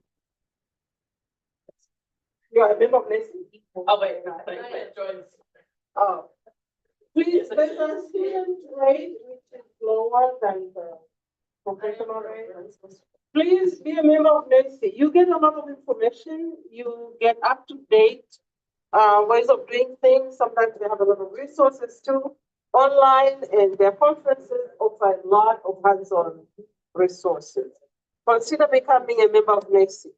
You are a member of NACI? Oh, wait, no, I joined. Oh. Please, there's a student rate which is lower than the professional rate. Please be a member of NACI. You get a lot of information. You get up to date ways of doing things. Sometimes they have a lot of resources too online, and their conferences offer a lot of hands-on resources. Consider becoming a member of NACI.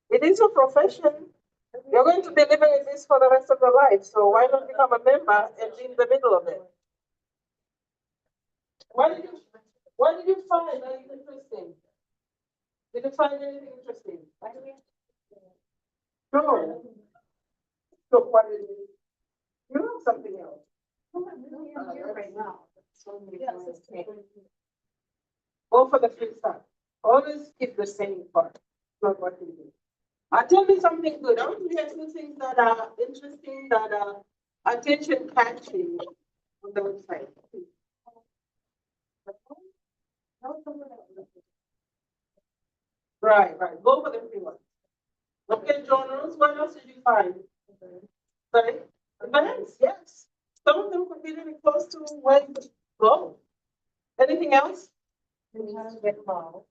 It is your profession. You're going to be living in this for the rest of your life, so why not become a member and be in the middle of it? What did you find that is interesting? Did you find anything interesting? No. So what did you? You have something else. Right now. Go for the free stuff. Always keep the same part. Not what you do. Tell me something good. I want to hear 2 things that are interesting, that are attention catching on the website. Right. Go for the free one. Okay, journals. What else did you find? Sorry? Events, yes. Some of them could be really close to where you go. Anything else? Get involved.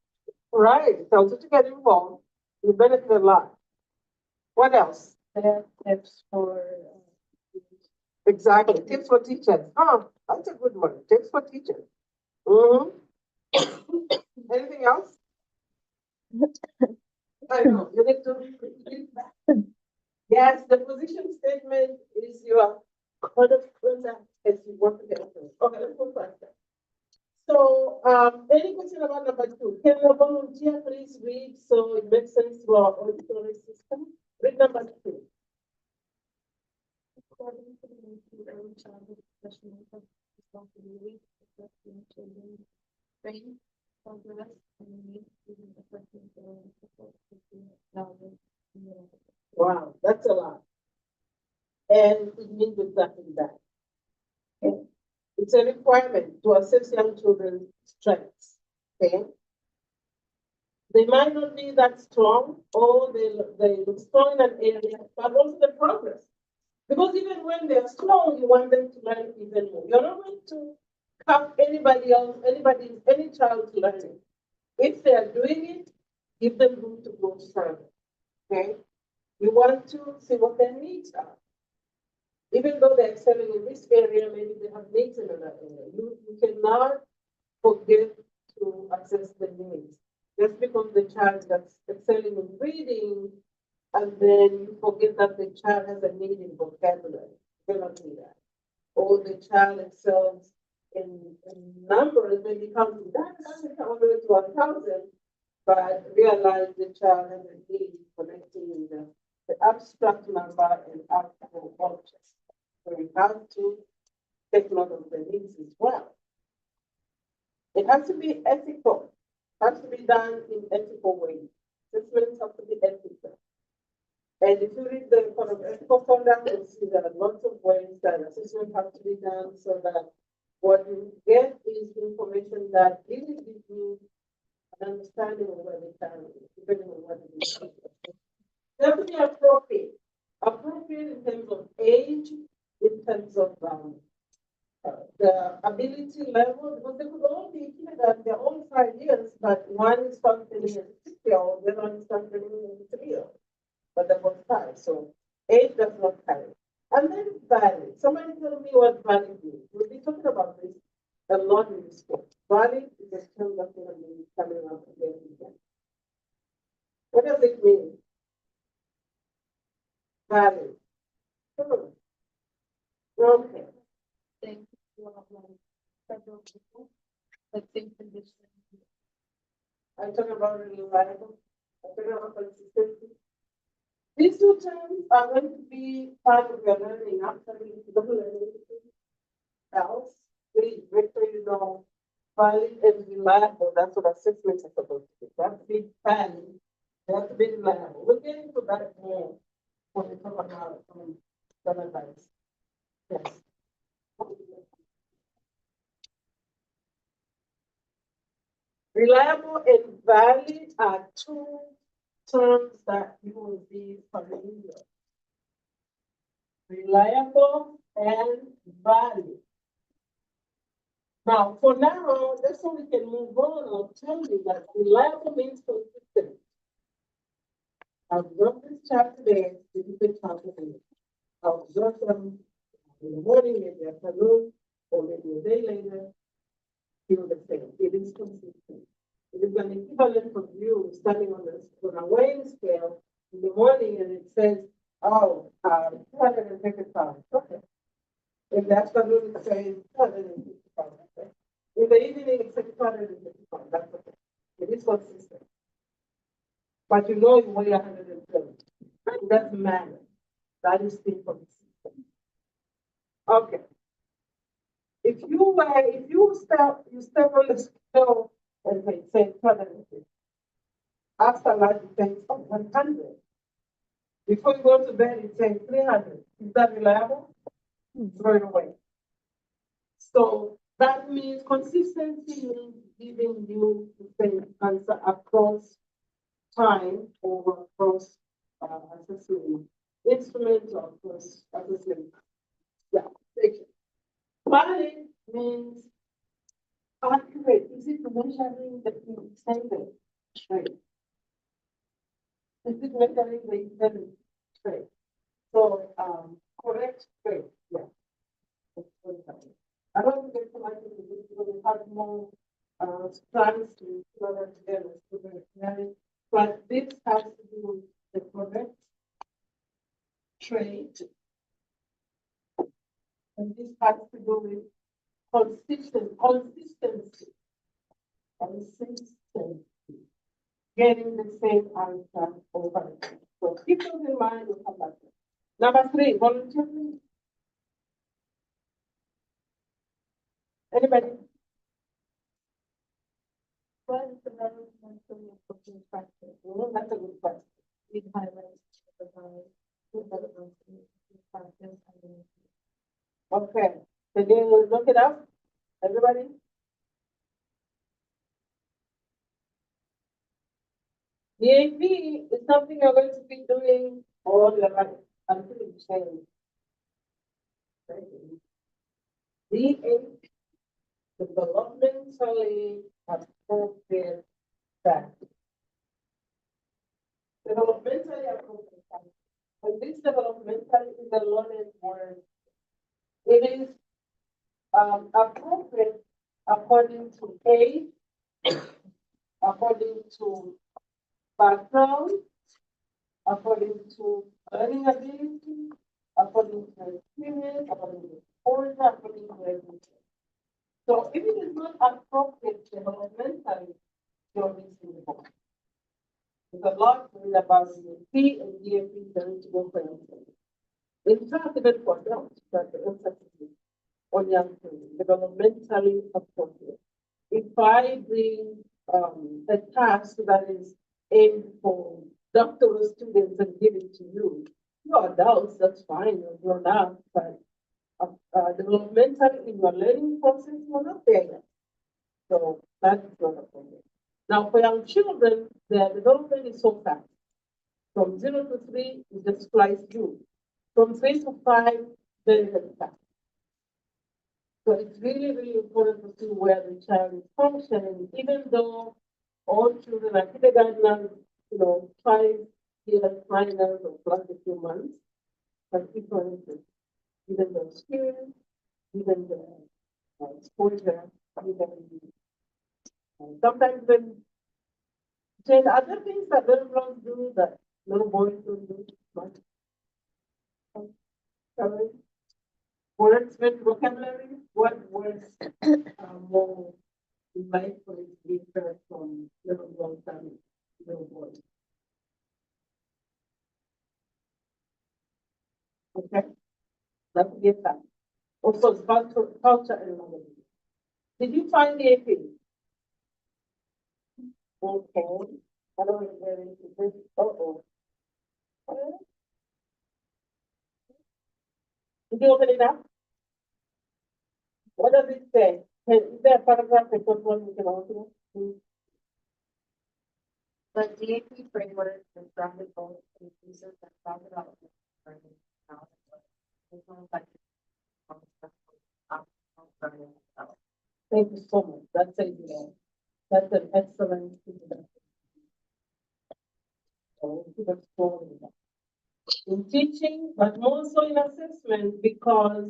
Right. Tell you to get involved. You benefit a lot. What else? There are tips for. Exactly. Tips for teachers. Oh, that's a good one. Tips for teachers. Anything else? I know. You need to. Yes, the position statement is your code of conduct as you work together. Okay, let's go back. So, any question about number 2? Can a volunteer please read so it makes sense to our auditory system? Read number 2. According to the early childhood professional responsibility, assessing children, brain, progress, and needs to be affecting their support system, knowledge, and whatever. Wow, that's a lot. And it means exactly that. Okay? It's a requirement to assess young children's strengths. Okay? They might not be that strong, or they look strong in an area, but also the progress. Because even when they're strong, you want them to learn even more. You're not going to have any child to learn it. If they are doing it, give them room to go further. Okay? You want to see what their needs are. Even though they're excelling in this area, maybe they have needs in another area. You cannot forget to assess the needs. Just because the child that's excelling in reading, and then you forget that the child has a need in vocabulary. You cannot do that. Or the child excels in numbers, maybe counting that all the way to 1,000, but realize the child has a need connecting the abstract number and actual objects. So we have to take note of the needs as well. It has to be ethical. It has to be done in ethical ways. Assessments have to be ethical. And if you read the kind of ethical conduct, you'll see there are lots of ways that assessment have to be done so that what you get is information that really gives you an understanding of where the child is, depending on what it is. They have to be appropriate. Appropriate in terms of age, in terms of the ability level, because they could all be kindergarten, they're all 5 years, but one is functioning as a 6-year-old, the other one is functioning as a 3-year-old. But they're both 5, so age does not carry. And then valid. Somebody tell me what valid is. We'll be talking about this a lot in this course. Valid is a term that's going to be coming up again and again. What does it mean? Valid. Okay, Same, like, several people, like same condition. I talk about reliable, I talk about consistency. These two terms are going to be part of your learning after you don't learn anything else. Please make sure you know valid and reliable. That's what assessments are supposed to be. That's big valid. That's big reliable. We'll get into that more when we talk about standardized. Yes. Reliable and valid are two terms that you will be familiar. Reliable and valid. Now, for now, that's so we can move on. I'll tell you that reliable means consistent. I've got this chapter there, this is the chapter there. I'll observe them in the morning, in the afternoon, or maybe a day later. Feel the same. It is consistent. It is an equivalent of you standing on a weighing scale in the morning and it says, oh, 250 pounds. Okay. In the afternoon, it says 250 pounds. Okay. In the evening, it says 250 pounds. That's okay. It is consistent. But you know you weigh 120. It doesn't matter. That is still consistent. Okay. If you step on the scale and they say 250. After lunch, it says 100. Before you go to bed, it says 300. Is that reliable? Throw it away. So that means consistency means giving you the same answer across time or across assessment instruments or across assessment. Yeah, thank you. Valid means accurate. Is it measuring the intended trait? Is it measuring the intended trait? So, correct trait, yeah. I don't think it's like it will have more strands to put it together. But this has to do with the correct trait. And this has to do with consistency. Getting the same answer over again. So keep those in mind, we'll come back. Number 3, volunteering. Anybody? What is the relevance of your cooking practice? That's a good question. We highlight the relevance of your cooking practice and Okay, can you look it up? Everybody? DAP is something you're going to be doing all your life until you change. DAP, developmentally appropriate practice. Developmentally appropriate practice. And this developmentally is a learned word. It is appropriate according to age, according to background, according to learning ability, according to experience, according to exposure, according to everything. So if it is not appropriate developmentally, you're missing the point. There's a lot about DAP and DAP that need to go for yourself. In fact, even for adults, that the emphasis on young children, developmentally appropriate. If I bring a task that is aimed for doctoral students and give it to you, you're adults, that's fine, you're grown up, but developmentally in your learning process, you're not there yet. So that's not a problem. Now, for young children, their development is so fast. From 0 to 3, it just flies through. From 3 to 5, very, very fast. So it's really, really important to see where the child is functioning, even though all children are kindergartners, 5 years, minors, or plus a few months, but differences, even the experience, even the exposure, even sometimes when there's other things that little girls do that little boys don't do much. words with vocabulary, what words are more likely to be heard from little girls and little boys? Okay, let's get that. Also, it's culture and language. Did you find the AP? Okay, I don't know where it is. Uh-oh. Did you open it up? What does it say? Is there a paragraph that goes one we can open it? The DAP framework is drafted both inclusive and cross-development learning analysis. It's not like Thank you so much. That's an excellent. In teaching, but more so in assessment, because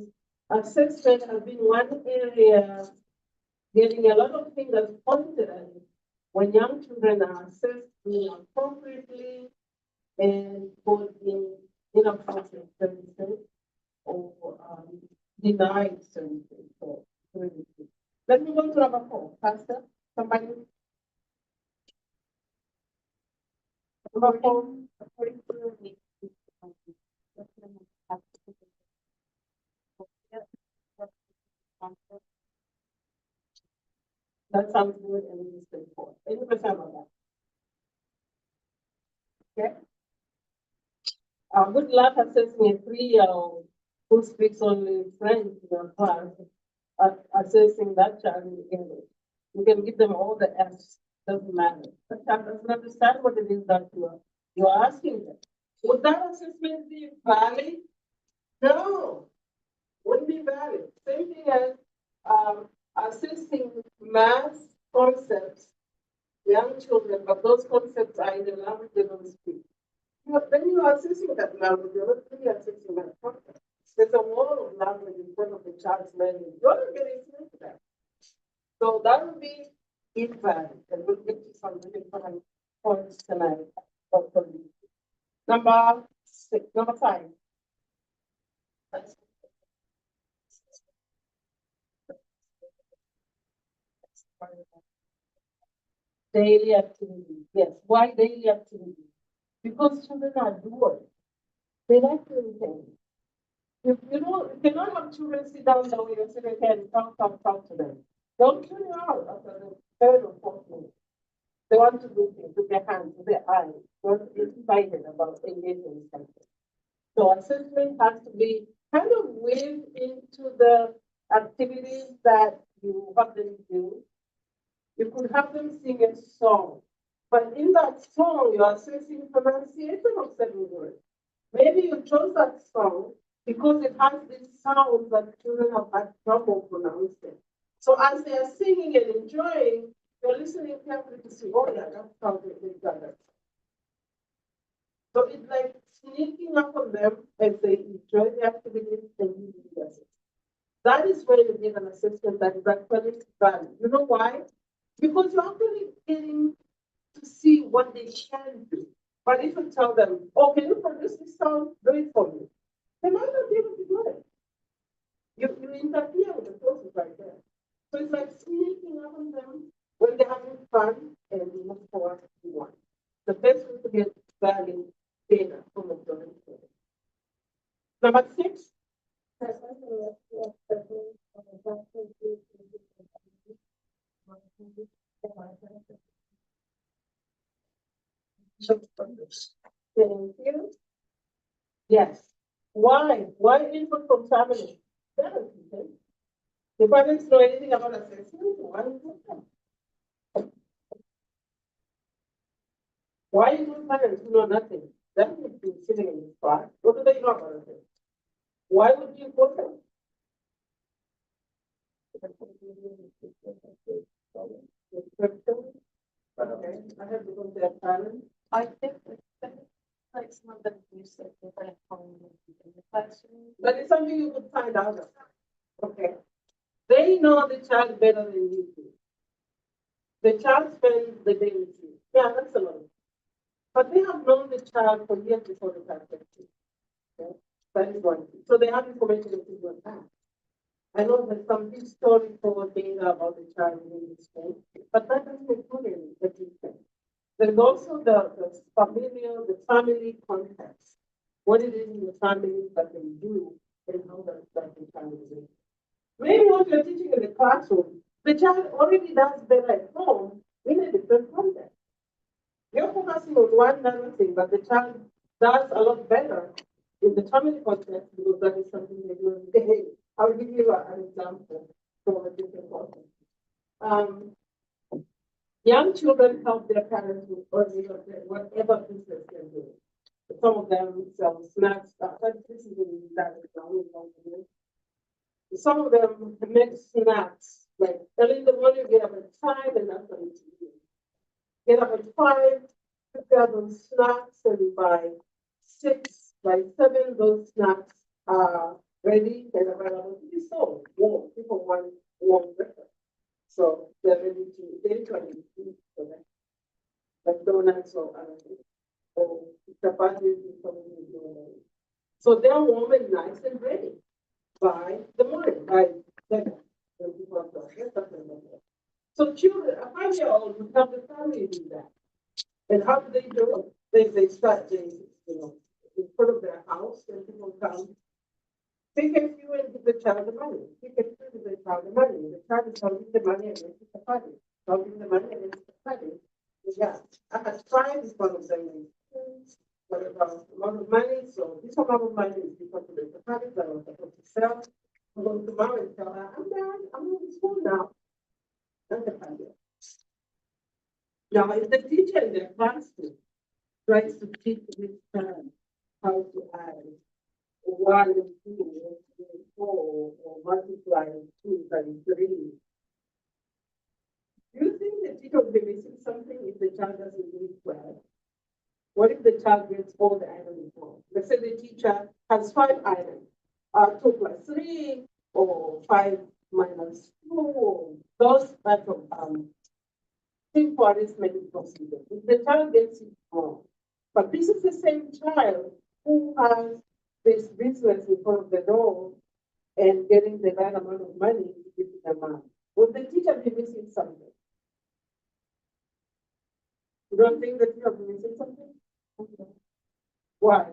assessment has been one area getting a lot of fingers pointed at it when young children are assessed inappropriately and put in inappropriate services or denied services. So, let me go to number 4. Pastor, somebody? Number 4. according to the That sounds good and it is straightforward. Any question about that? Okay. Good luck assessing a 3-year-old who speaks only French in your class, assessing that child in English. You can give them all the F's, doesn't matter. The child doesn't understand what it is that you are asking them. Would that assessment be valid? No, wouldn't be valid. Same thing as assessing math concepts, young children, but those concepts are in the language they don't speak. Then you are assessing that language, you're not really assessing that concept. There's a wall of language in front of the child's learning. You're not getting into that. So that would be invalid, and we'll get to some really fun points tonight. Number 5. Daily activity. Yes. Why daily activity? Because children are doers. They like doing things. You cannot have children sit down there with your sitting here and talk to them. Don't tune you out after the 3rd or 4th minute. They want to do things with their hands, with their eyes. They're excited about engaging in something. So assessment has to be kind of weaved into the activities that you have them do. You could have them sing a song, but in that song, you're assessing pronunciation of certain words. Maybe you chose that song because it has these sounds that children have had trouble pronouncing. So as they are singing and enjoying, you're listening carefully to see, oh yeah, that's how they got that. So it's like sneaking up on them as they enjoy the activities and you do the assessment. That is where you give an assessment that is actually valid. You know why? Because you're actually getting to see what they can do. But if you tell them, oh, can you produce this sound? Do it for me. They might not be able to do it. You interfere with the process right there. So it's like sneaking up on them when they're having fun and you look forward to one. The best way to get value data from a drawing. Number 6. Thank you. Yes. Why? Why input from family? The parents know anything about assessment? Why include parents who know nothing? That would be sitting in this class. What do they know about it? Why would you put them? Okay, I have to go to that parent. I think like some of them use like different homes in the classroom. But it's something you could find out of. Okay. They know the child better than you do. The child spends the day with you. Yeah, that's a lot. But they have known the child for years before the child gets you. Okay? That is one thing. So they have information that you don't have. I know there's some historical data about the child in school, but that doesn't include the teacher. There's also the familial, the family context. What it is in the family that they do and how that the child is doing. Maybe what you're teaching in the classroom, the child already does better at home in a different context. You're focusing on one other thing, but the child does a lot better in the family context because that is something they do every day. I'll give you an example from a different context. Young children help their parents with whatever business they're doing. Some of them sell snacks, this is in that example. Some of them make snacks, like early in the morning, get up at 5 and that's what you do. Get up at 5, prepare those snacks, and by 6, by 7, those snacks are ready and available to be sold. Warm. People want warm breakfast. So they're ready to, they literally eat for them. Like donuts or chapati, so they're warm and nice and ready by the morning, by 7. When people are done. Yes, something like that. So children, a 5-year-old would have the family do that. And how do they do it? They start, in front of their house, and people come. Pick a few and give the child the money. Pick a few and give the child the money. The child is holding the money against the party. Holding the money against the party. Yeah, I had 5 is one of them. Whatever amount of money, so this amount of money is because of the party that I was supposed to sell. I'm going to tomorrow and tell her, I'm done, I'm going to school now. That's the party. Now, if the teacher in their classroom tries to teach this child how to add 1 and 2 and 3 and 4 or multiply 2 times 3, do you think the teacher will be missing something if the child doesn't do it well? What if the child gets all the items wrong? Let's say the teacher has 5 items, 2 plus 3 or 5 minus 2, those type of simple arithmetic procedure. If the child gets it wrong, but this is the same child who has this business in front of the door and getting the right amount of money to give to the man, would the teacher be missing something? You don't think the teacher will be missing something? Why?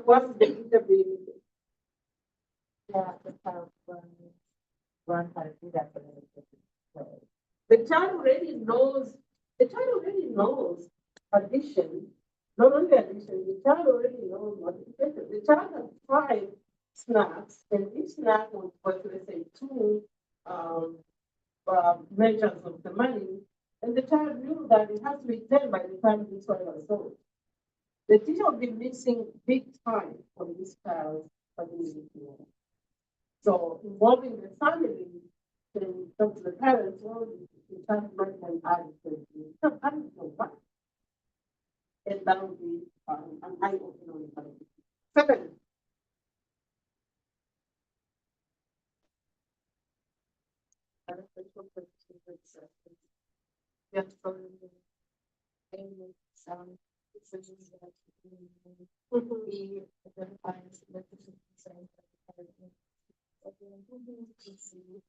What is the teacher being missing? Yeah, the child learn how to do that for them. The child already knows, addition, not only addition, the child already knows multiplication. The child has 5 snacks, and each snack was, let's say, 2 measures of the money, and the child knew that it has to be 10 by the time this one was sold. The teacher will be missing big time from this child's ability. So involving the family, then talk to the parents, well, the child might want to add it. So I don't know what. And that would be an eye-opener on the family. 7. Yes, decisions that be identified as significant concerns.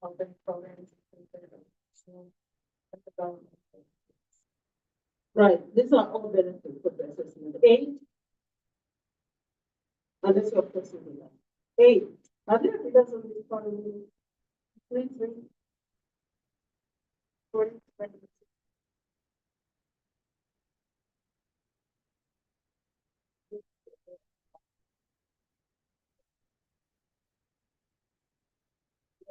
Helping programs and development. Right, these are all benefits of the assessment. 8, and that's your person. 8. Are there figures on this part of the 3, 40, 20?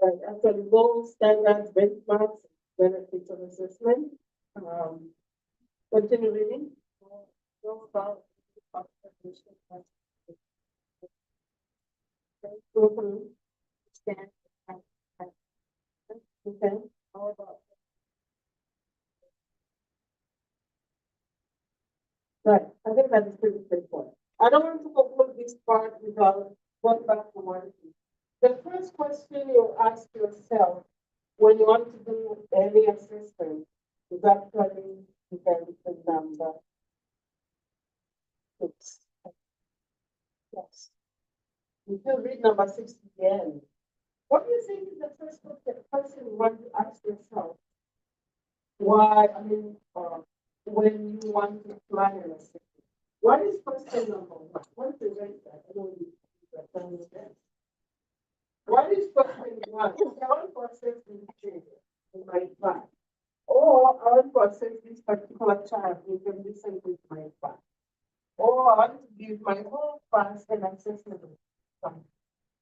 Right, after the goals, standards, benchmarks, benefits of assessment. Continue reading. Go about Mhm. stand Okay. all about Right, I think that is pretty straightforward. I don't want to conclude this part without going back to one thing. The first question you ask yourself when you want to do any assessment is actually the number 6. Yes. You can read number 6 again. What do you think is the first question you want to ask yourself? Why, when you want to plan an assessment? What is question number one? Once you write that, I don't need to understand. What is question one? I want to assess this changes in my plan. Or I want to assess this particular child in condition with my plan. Or I want to give my whole class an assessment of plan.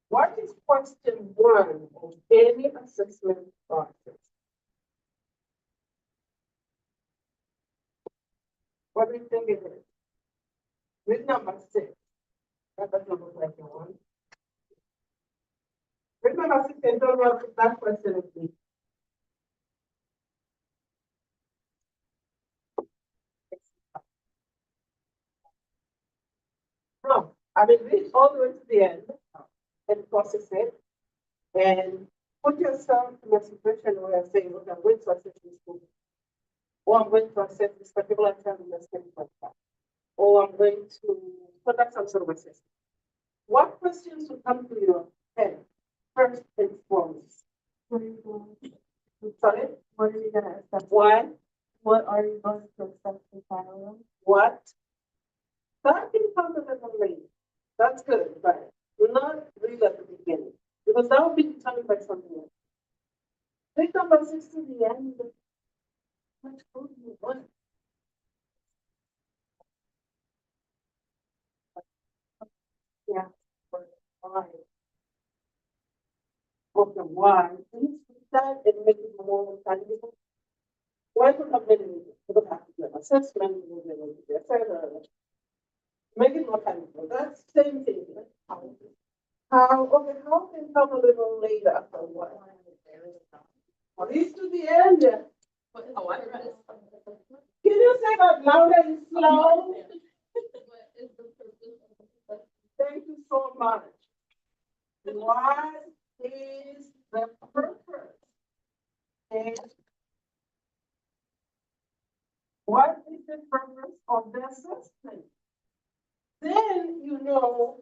What is question one of any assessment process? What do you think it is? With number 6. That doesn't look like a one. With number 6, and don't know if that question is me. No, I mean, read all the way to the end and process it and put yourself in a situation where you're saying, okay, I'm going to assess this book, or I'm going to assess this particular term in the study podcast, or I'm going to conduct some sort of assessment. What questions will come to your head first and foremost? Sorry? What are you gonna assess? Why? What are you going to assess the child? What? That can come a little later. That's good, but not really at the beginning, because that will be determined by something else. Take number 6 to the end. What code do you want? Yeah, for why? Okay, why? Can you speak that and make it more tangible? Why would have been you don't have to do an assessment, you don't have to do a further. Make it more tangible. That's the same thing. Right? How can come a little later after what? At least to the end. Oh, I read it. Can you say that louder and slow? Thank you so much. What is the purpose? And what is the purpose of the assessment? Then you know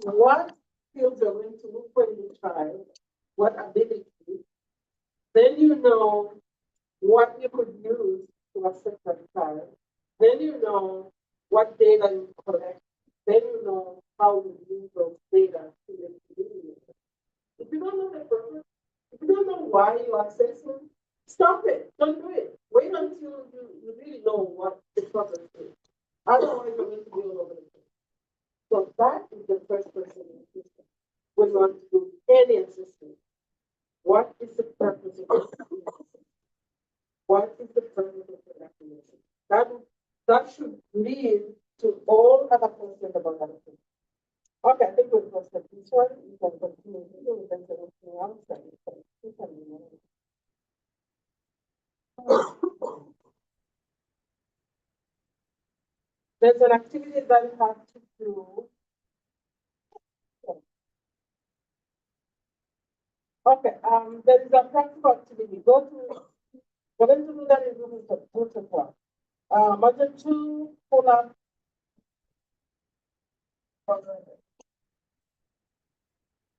what skills you're going to look for in the child, what ability. Then you know what you could use to assess that child. Then you know what data you collect. Then you know how you use those data to make it. If you don't know the purpose, if you don't know why you're assessing, stop it. Don't do it. Wait until you really know what the purpose is. Otherwise, you're going to be all over the place. So that is the first person in the system. When you want to do any assessment, what is the purpose of the assessment? What is the purpose of the recognition? That should lead to all other questions about that. Okay, I think we've posted this one. You can continue. You can say anything else. You can There's an activity that you have to do. Okay, there is a practical activity. We're going to do that in group of one. Module 2, pull up.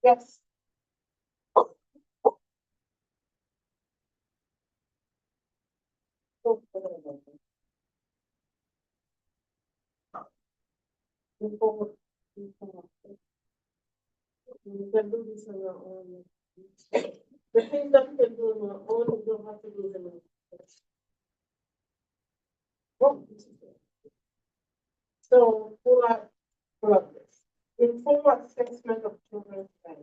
Yes. You can do this on your own. The things that you can do on your own, you don't have to do them on your own. So pull up this. Informal assessment of children's life.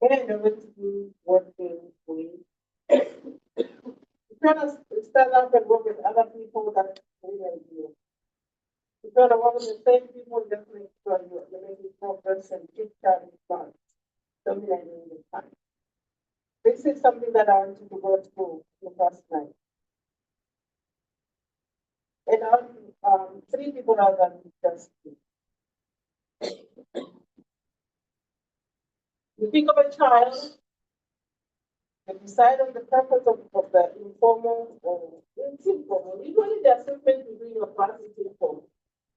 And you're going to be working with. You kind of stand up and work with other people that really you. You kind of work with the same people, just make sure you're making progress and keep chatting fun. Something I do in time. This is something that I want you to go through the first night. And 3 people are going to just you think of a child, you decide on the purpose of the informal or it's informal. Usually the assessment you do in your class is informal.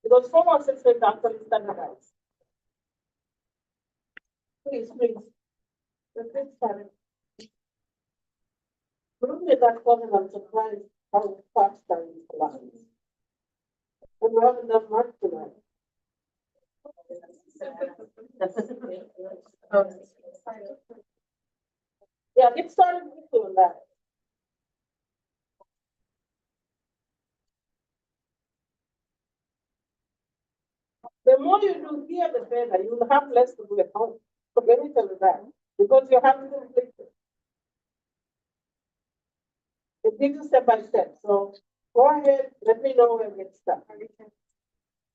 Because formal assessment actually standardized. Please. The fifth time. Look at that comment, I'm surprised how fast time is flying. And we haven't done much tonight. Yeah, get started with doing that. The more you do here, the better. You will have less to do at home. So let me tell you that. Because you have to complete it. It gives you step by step. So go ahead, let me know when it's done.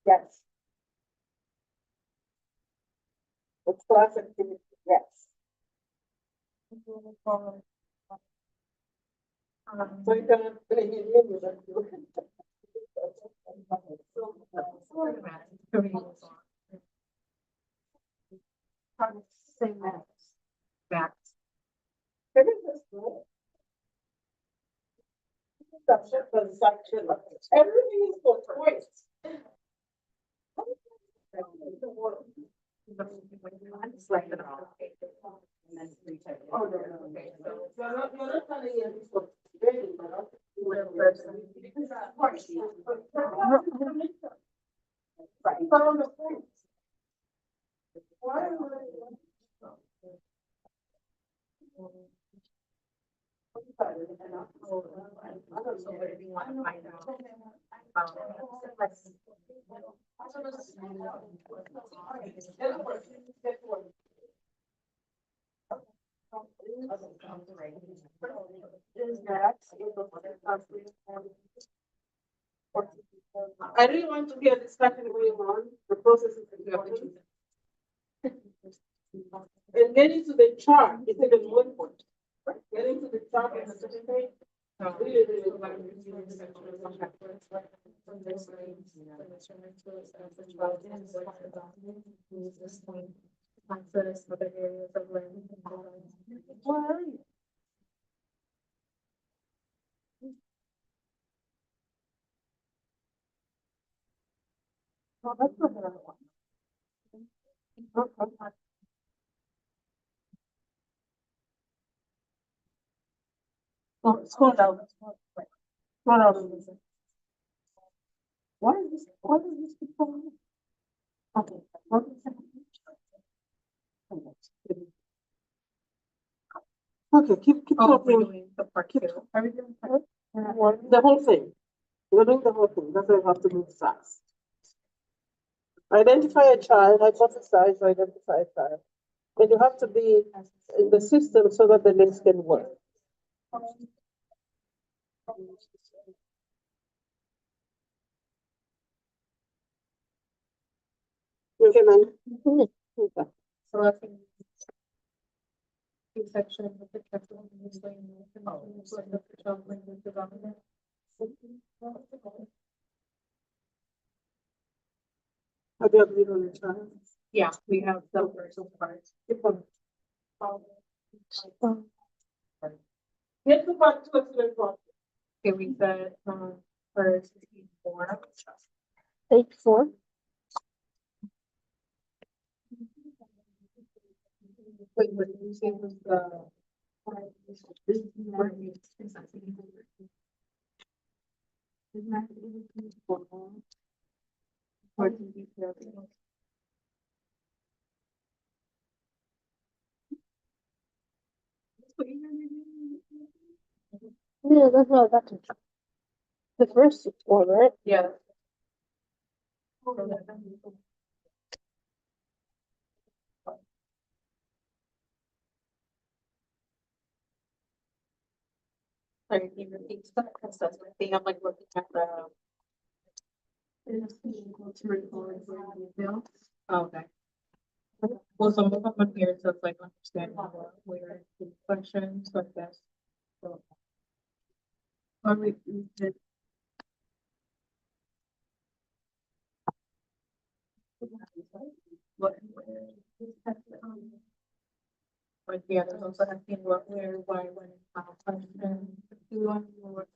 Yes. It's class activity, yes. So you cannot play in you don't do it. Same back. Can you just do it? Subject for section. Everything is for choice. It's like an all. Oh, no. You're not telling me it's for very well. Right. Some of the points. Why am I really want to hear discussion going on, the process is important. And getting to the chart is even more important. Right? Getting to the chart and the certificate. Really Access other areas of learning. Where are you? Oh, that's not what I want. Okay. Oh, scroll down. Scroll down a little bit. Why is this keep going? Okay. What is that? Okay, keep talking. The part Keep two. Are we doing the whole thing. We're doing the whole thing. That's why I have to move fast. Identify a child, hypothesize, identify a child. And you have to be in the system so that the links can work. Okay, man. Okay. selecting two sections of the chapter and explaining the child language development? Have you agreed on the child? Yeah, we have the first part. Keep on. Here's the part two excellent part. Okay, we said, for 64. Page 4. Wait, what did you say was the? Yeah, that's what I got to. The first one, right? Yeah. Sorry, can you repeat that? Because that's one thing I'm like looking at the. Oh, okay. Well, some of them appear to like understand where the questions like this. So. Or we did. What? Like, yeah, there's also asking what, where, why, when, how, question. Do you want more?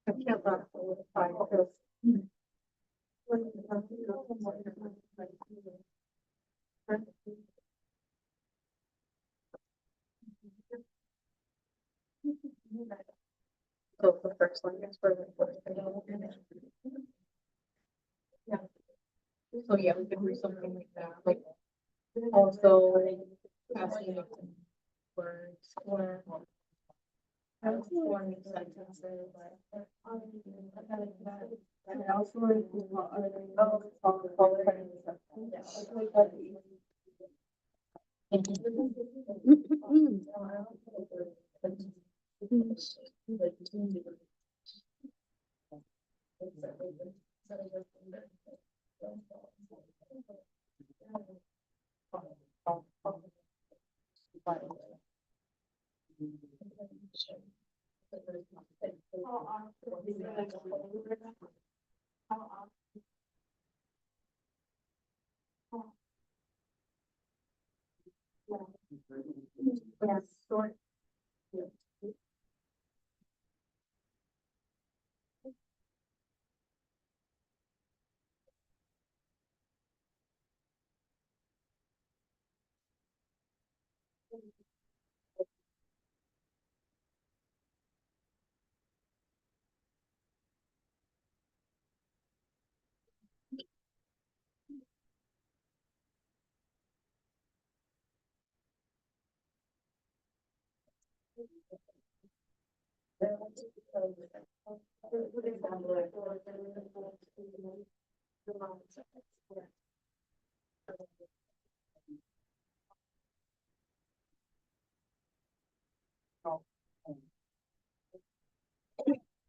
I can't laugh all the time because. So the first one is for the. Yeah. So yeah, we could do something like that, like also asking words or. Forming sentences. And also like what are they? Yes, sure.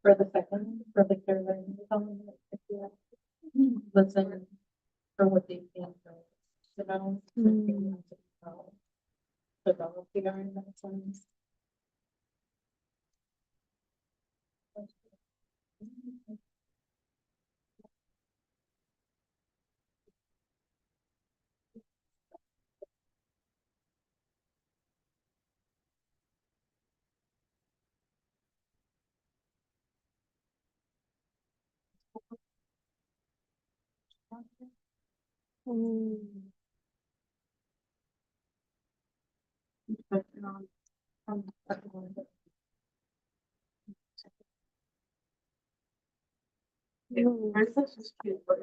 For the second, for the third one, listen for what they think. Develop. Develop the sense. Hers is just cute, but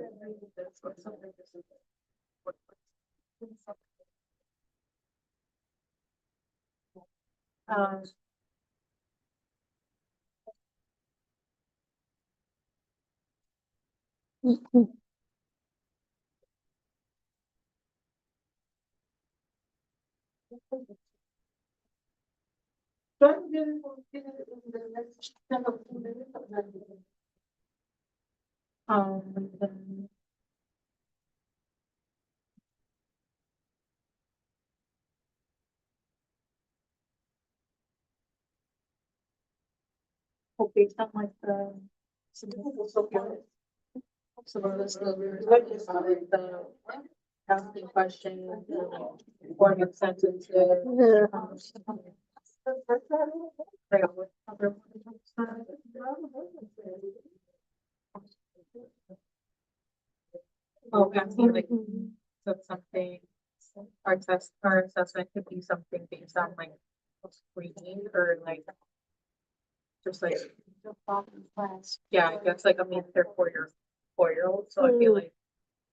that's what something is. Um. Then based on like the. Some of the skills, like the asking questions, forming sentences. Oh, asking like, so something, our assessment could be something based on like screening or like. Just like. Yeah, I guess like, I mean, they're 4-year-old, so I feel like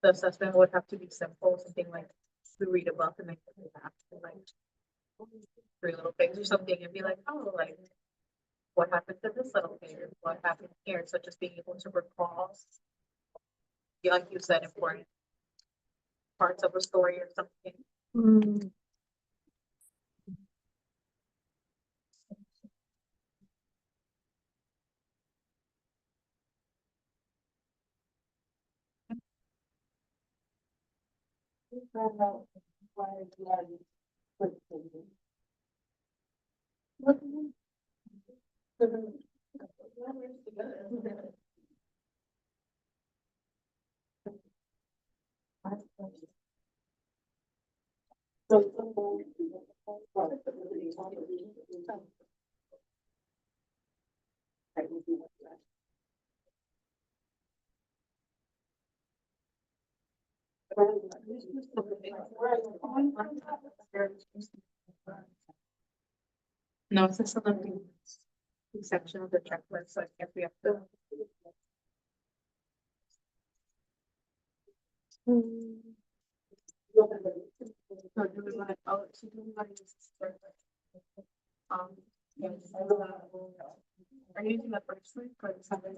the assessment would have to be simple, something like we read a book and then we have to like 3 little things or something and be like, oh, like what happened to this little thing, or what happened here, so just being able to recall, yeah, like you said, important parts of a story or something. No, it's just something section of the checklist, so I guess we have to. So do we want to, oh, so do we want to just start with, yes, are you using the first link or the second?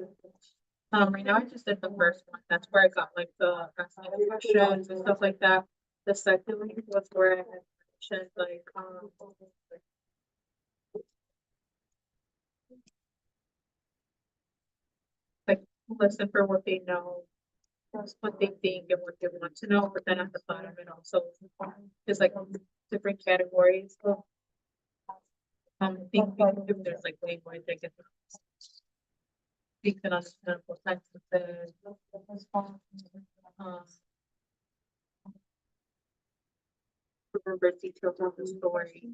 Right now I just did the first one, that's where I got like the questions and stuff like that. The second link was where I had mentioned like, like listen for what they know, what they think and what they want to know, but then at the bottom it also is like different categories of things we can do. There's like language, I guess. Speak and understandable sentences. Remember details of the story.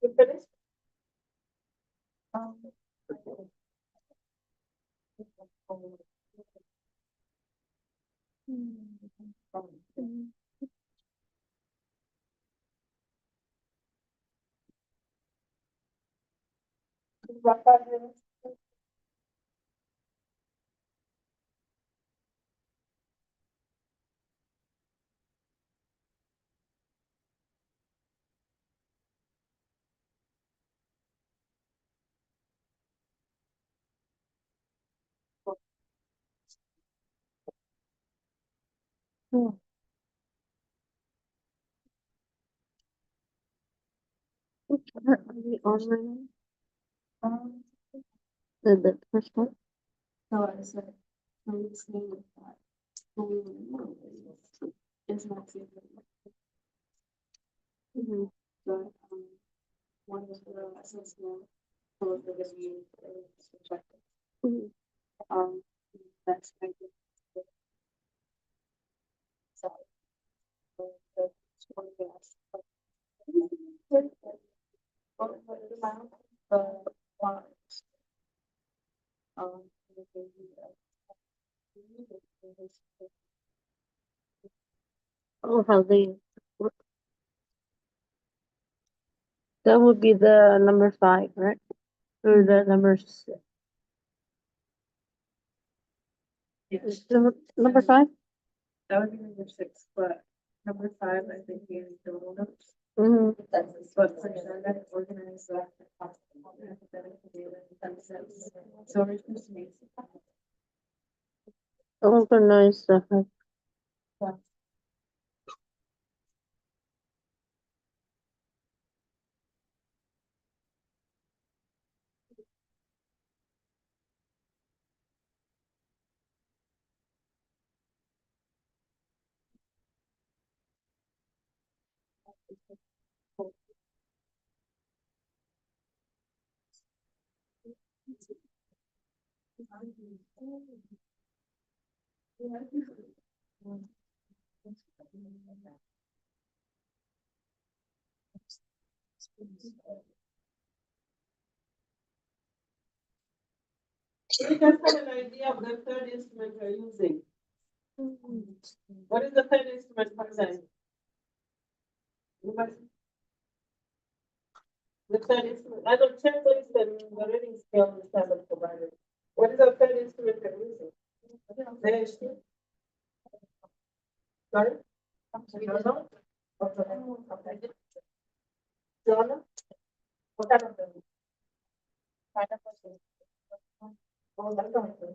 You finished? Are we on right now? Um, The first one? so I said, I'm just saying with that. It's not safe. Mhm. But, one was the assessment, for the review, perspective. Mhm. Um, that's my. So. That's one of the aspects. Um. Oh, how they, that would be the number 5, right? Or the number 6. Yes, Number 5? that would be number 6, but number 5, I think we need the little notes. Mm-hmm. That's what that organize that. So we're supposed to make. Organize the, You can have an idea of the third instrument you're using. What is the third instrument for them? The third instrument, I don't checklist and the reading scale is standard provided. What is the third instrument you're using? There is two. Sorry? Jonah? Jonah? What kind of thing? Oh, that's okay.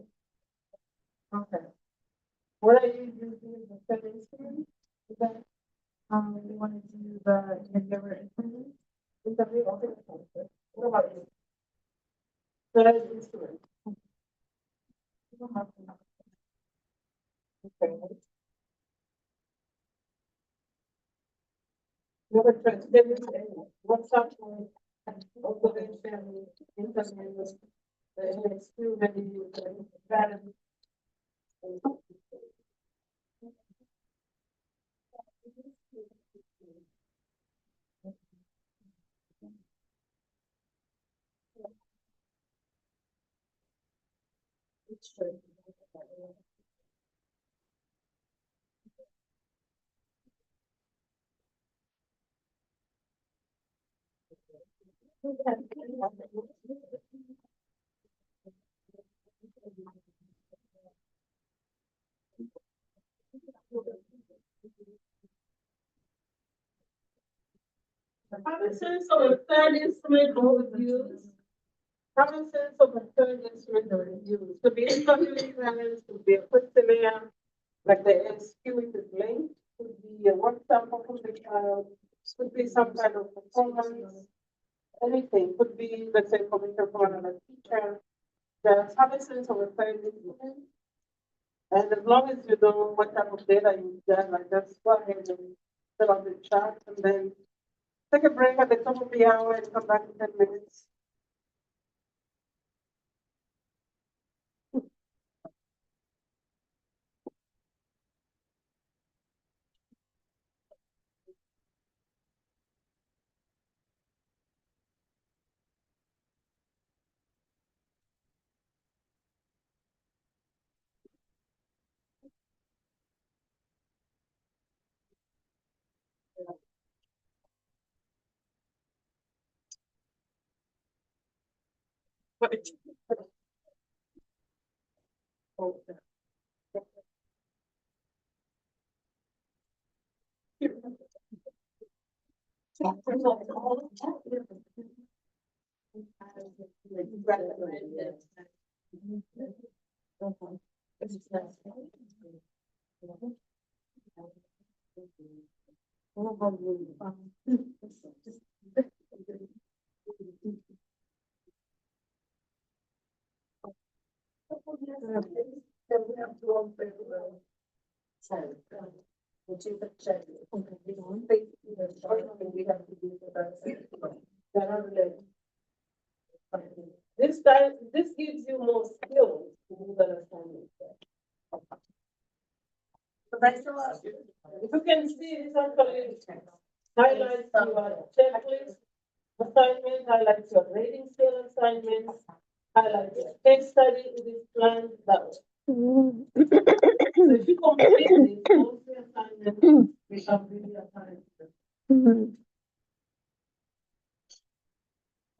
Okay. What are you using the third instrument? Is that? We want to do the caregiver interview. Is that the other instrument? What about you? Third instrument. Okay. You have a transcript, what's up with observation, interviews, student, parents. Common sense of a third instrument overviews. Common sense of a third instrument overviews. Could be interviewing parents, could be a questionnaire, like the SQ with the link, could be a workshop for the child, could be some kind of performance. Anything, could be, let's say, information for another teacher. The common sense of a third instrument. And as long as you know what type of data you get, like just go ahead and fill out the chart and then take a break at the top of the hour and come back in 10 minutes. This gives you more skills to do the assignment. If you can see, this actually highlights your checklist assignment, highlights your rating scale assignments, highlights your case study, it is planned that way. So if you complete this, those three assignments become really assigned.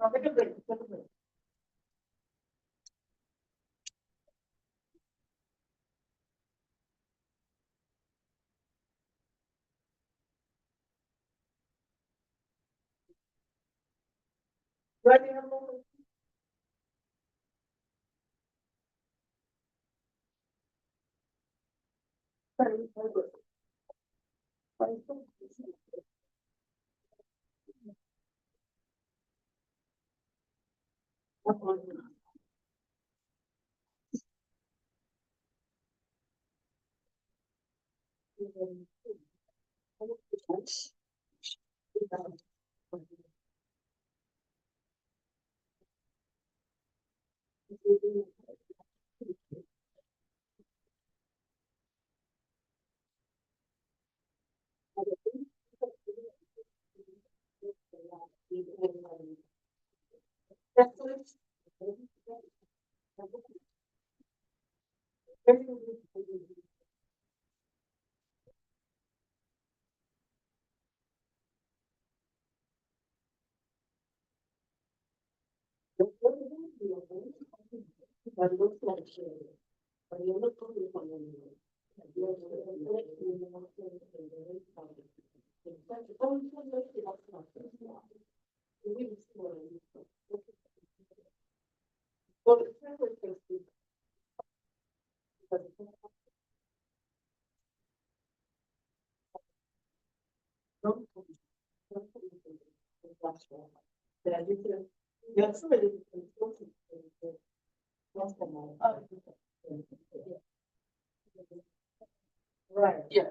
Now, take a break, take a break. Ready, have a moment? Right. Yeah.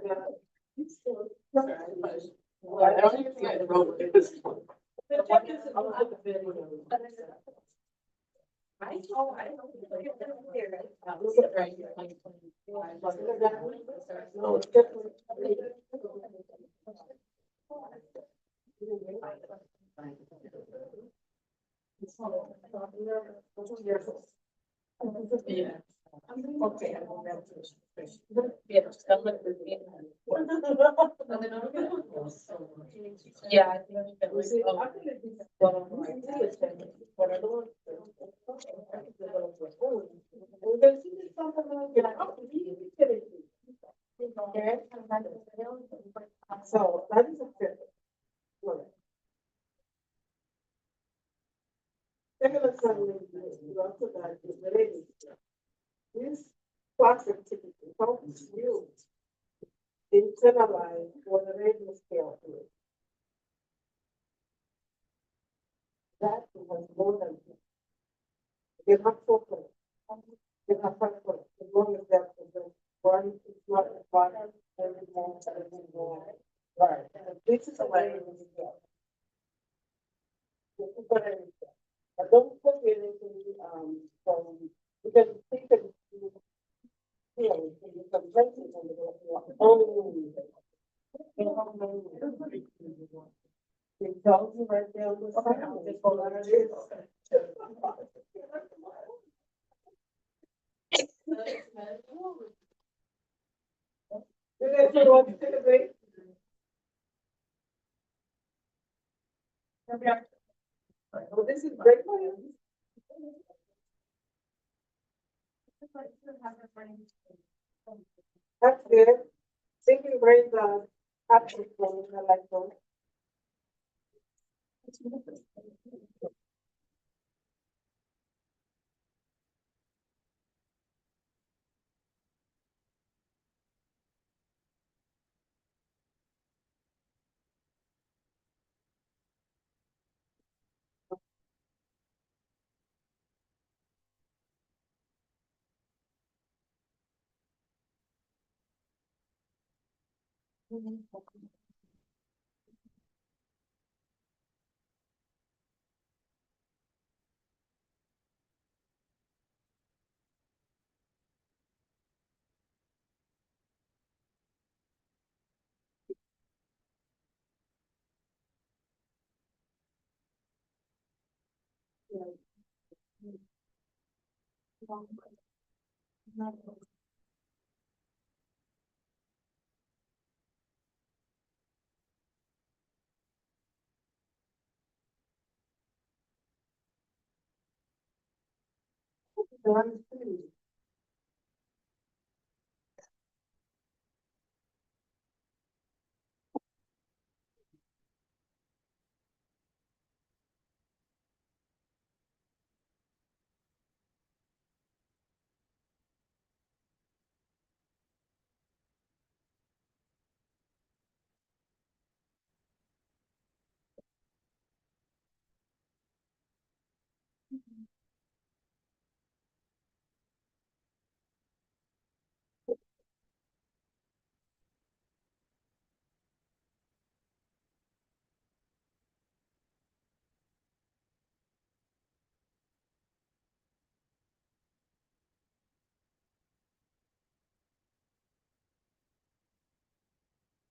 Well, I don't even think I wrote it. Yeah. Okay. Yeah, just come with me. Yeah, I think that was. So that is a fit. Second assignment, you also got is the rating scale. This class activity helps you internalize what the rating scale is. That was more than you have four points. You have 5 points. As long as that's the one, it's not a one, every more. Right. And this is a way to go. This is what it is. But don't put anything, from, because think of, you know, you can place it on the, oh. It tells you right there on the side, I'll just go like this. You guys don't want to take a break? Okay. Well, this is break. That's good. Thinking brains are actually playing, I like those.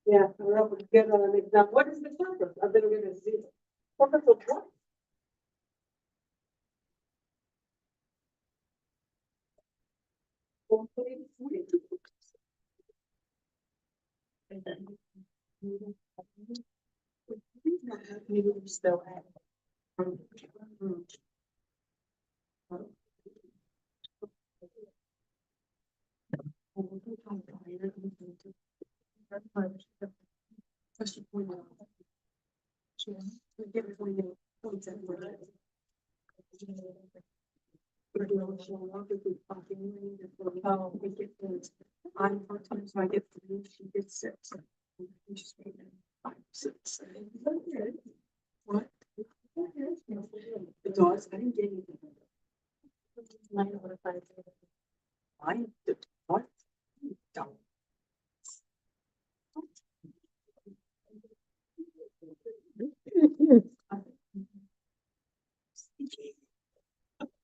Yeah, we're able to get on an exam. What is the purpose? I've been reading zero. Purpose of what? Still have. I'm part-time, so I get three, she gets six. She's making 5, 6. What? The dogs, I didn't get anything. I did what? Don't.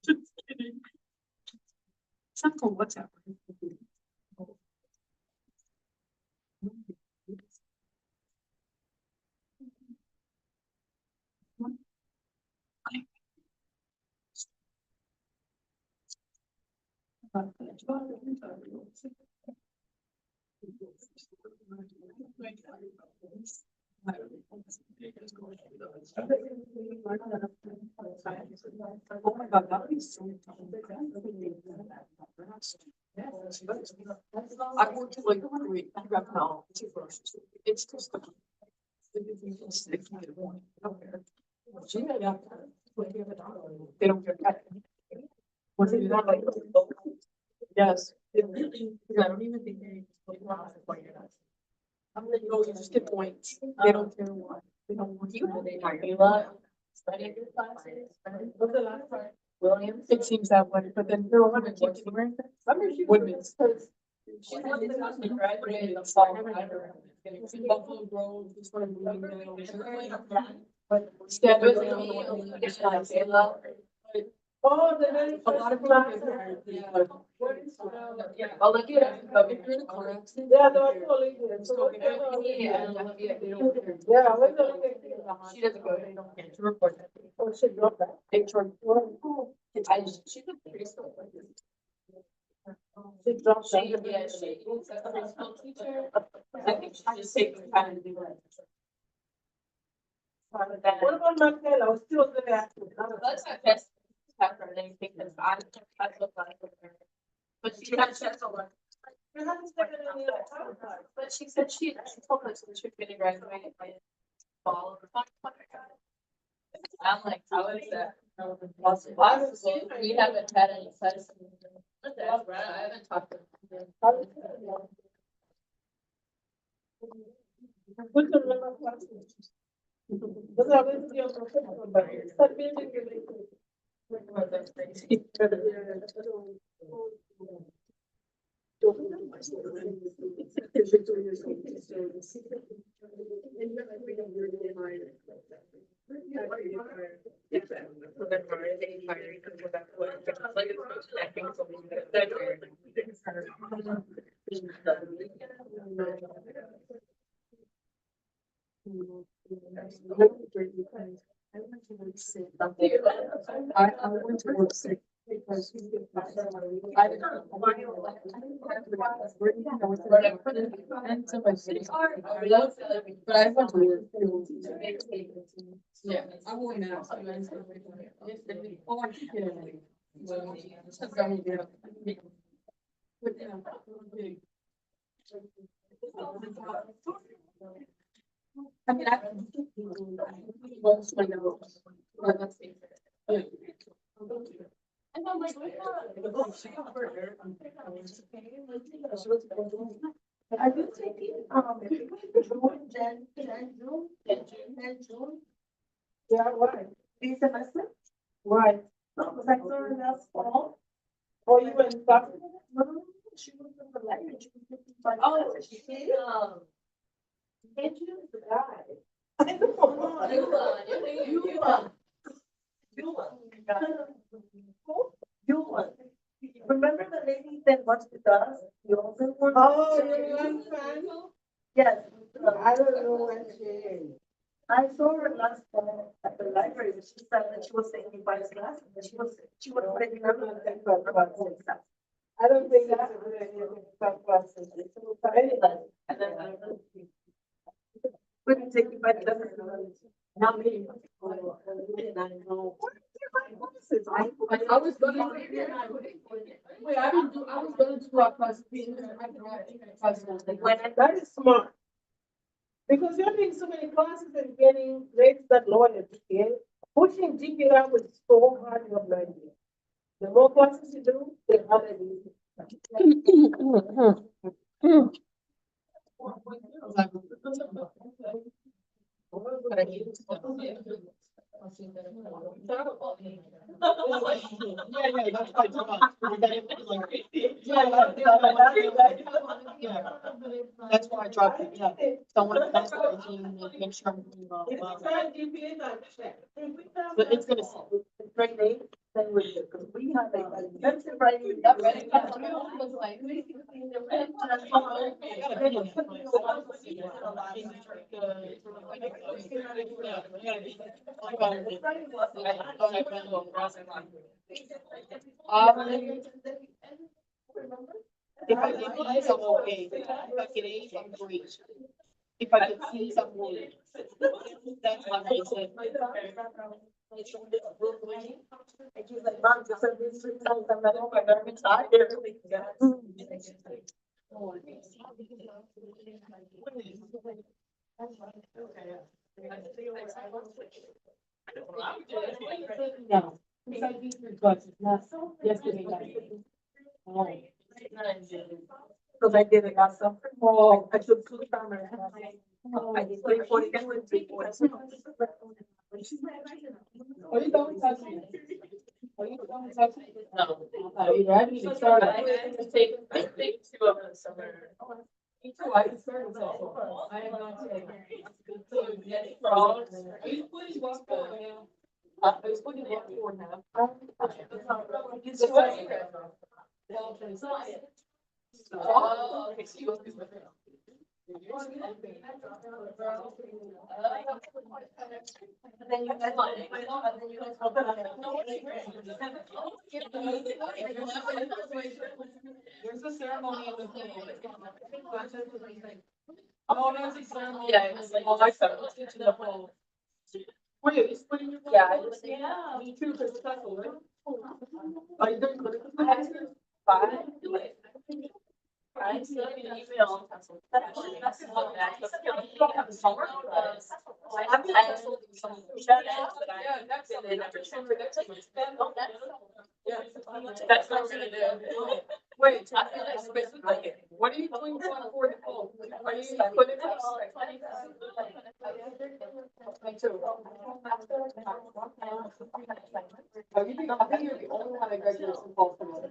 Just kidding. Something what's up. Oh my God, that is so tough. I worked like 3, I got now 2 groceries. It's just. They don't get that. Once they do that, like. Yes. I don't even think they. I'm gonna go, you just get points. They don't care what. They don't want you. You love studying your classes. What's the last part? Williams. It seems that way, but then no one would keep doing it. Women's. She graduated in fall. Buffalo Grove, this one in Bloomingdale. But Stand it with was me. me, it's like, they love. Oh, the very. A lot of people. Yeah, well, look at it. If you're in a car accident. Yeah, no, I totally do. So what's going on? Yeah, they don't care. Yeah, what's going on? She doesn't go, they don't care to report that. Oh, shit, not that. She's a pretty school. She dropped She, that. yeah, she's a preschool teacher. I think she just takes the time to do it. What about Martell? I was still there. That's my best pepper and anything because I look like her. But But she had chance a lot. But she said she told us that she was gonna graduate by fall of 2025. I'm like, how is that? Possible. We haven't had any such. I haven't talked to them. Good to remember classes. Those are going to be your professional barriers. Start building relationships. I went to work sick because I didn't know why. And somebody said, but I went to work. Yeah, I'm going now. I mean, And I'm like, I do take June. Yeah, why? This semester? Why? No, because I saw her last fall. Or you went back? No, she was in the language. oh, she Can't you the guy? You won. Remember the lady that watched with us? The older one? Oh, you're one fan? Yes. I don't know when she is. I saw her last fall at the library. She said that she was taking five classes. She was taking her classes. I don't think that's a good idea to start classes. For anybody. And then couldn't take you by the not me. I was gonna. Wait, I was gonna do our class. That is smart. Because you're doing so many classes and getting grades that lower your GPA. Pushing GPA up is so hard, you have no idea. The more classes you do, the harder it is. That's my job. That's why I dropped it, yeah. Someone asked me, make sure I'm doing all. It's not GPA, not check. But it's gonna. Grade 8, then we, because we have a intensive writing. That ready? was like. If I get E's, I'm okay. If I get A's, I'm great. If I get C's, I'm good. That's what I said. And she's like, Mom, just send these 3 times, I'm like, oh my God, I'm tired. No. Besides these 3 classes, not yesterday night. Because I did it last summer. Oh, I took 2 summers. I did 340, then went 340. Are you done with testing? Are you done with testing? No. I haven't even started. I take 2 of the summer. Me too, I can start with that. I have not taken. Frogs. Are you splitting one for now? Are you splitting one for now? Oh, okay, so you go through with it. Then you guys, There's a ceremony in the thing. Oh, there's a ceremony. Yeah, it's like, I said, let's get to the whole. Wait, are you splitting your? Yeah. Me too, because it's not the way. Are you doing? I have 5. sending an email. That's what I'm gonna do. Wait, I feel like specifically, what are you doing for the phone? Are you putting it? Me too. Oh, you think, I think you're the only one that graduates from Baltimore.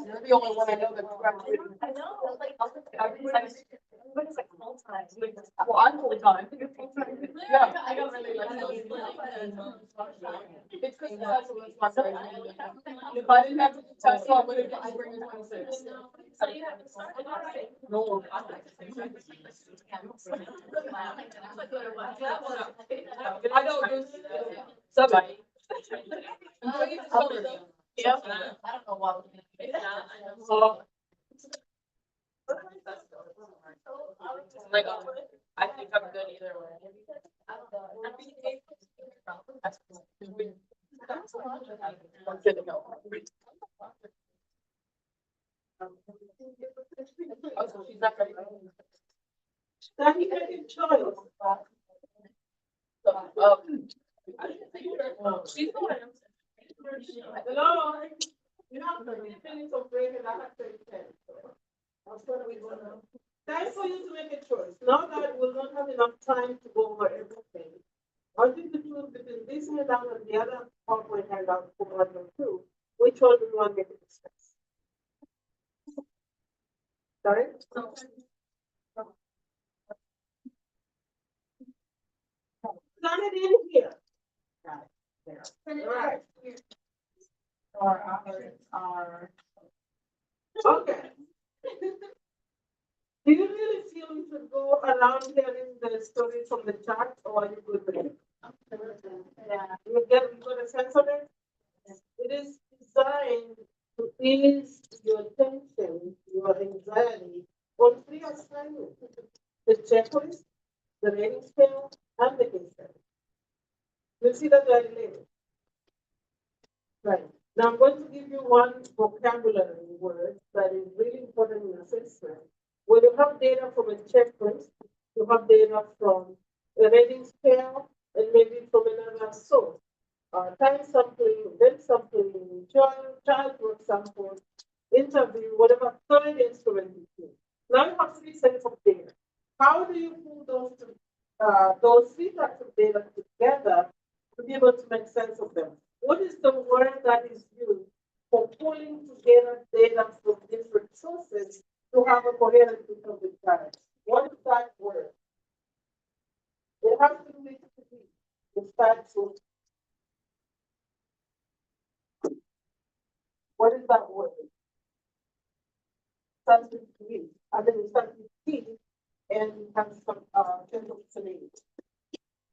You're the only one I know that graduated. I know, like, Everybody's- everybody's like full time. Well, I'm full time. Yeah. I don't really like. It's because that's what my graduation. If I didn't have to test, I would have bring in 26. No. I know, there's seven. Yeah. I don't know what. Like, I think I'm good either way. I'm kidding. Oh, she's not ready. Then you make a choice. She's the one. Hello? You have 30 minutes of break and I have 30 minutes. That's what we're gonna. Time for you to make a choice. Now that we'll not have enough time to go over everything. I think the truth between this handout and the other PowerPoint handout for module 2, which one do you want me to discuss? Sorry? Done it in here. Got it. There. All right. Our others are. Okay. Do you really feel we should go around hearing the story from the chart, or are you good with it? Yeah. You got a sense of it? It is designed to ease your tension, your anxiety on 3 assignments: the checklist, the rating scale, and the case study. You see that they're related. Right. Now I'm going to give you one vocabulary word that is really important in assessment. When you have data from a checklist, you have data from a rating scale, and maybe from another source. Time sampling, event sampling, child work sample, interview, whatever third instrument you use. Now you have 3 sets of data. How do you pull those 3 sets of data together to be able to make sense of them? What is the word that is used for pulling together data from different sources to have a coherent picture of the child? What is that word? It has to do with it starts with. What is that word? Starts with T. I mean, it starts with T and has some kind of name.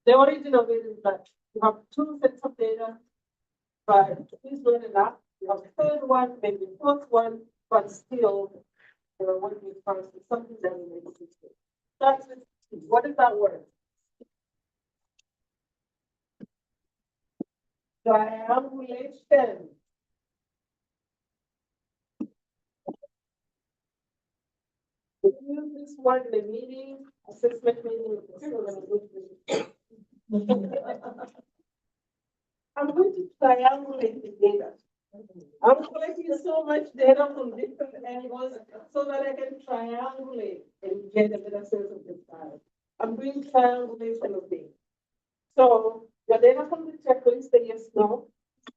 The origin of it is that you have 2 sets of data, but it's not enough. You have a third one, maybe a fourth one, but still, what we first is something that relates to it. Starts with T. What is that word? Triangulation. If you use this word in a meeting, assessment meeting, I'm going to triangulate the data. I'm collecting so much data from different angles so that I can triangulate and get a better sense of the file. I'm doing triangulation of data. So your data from the checklist, the yes, no,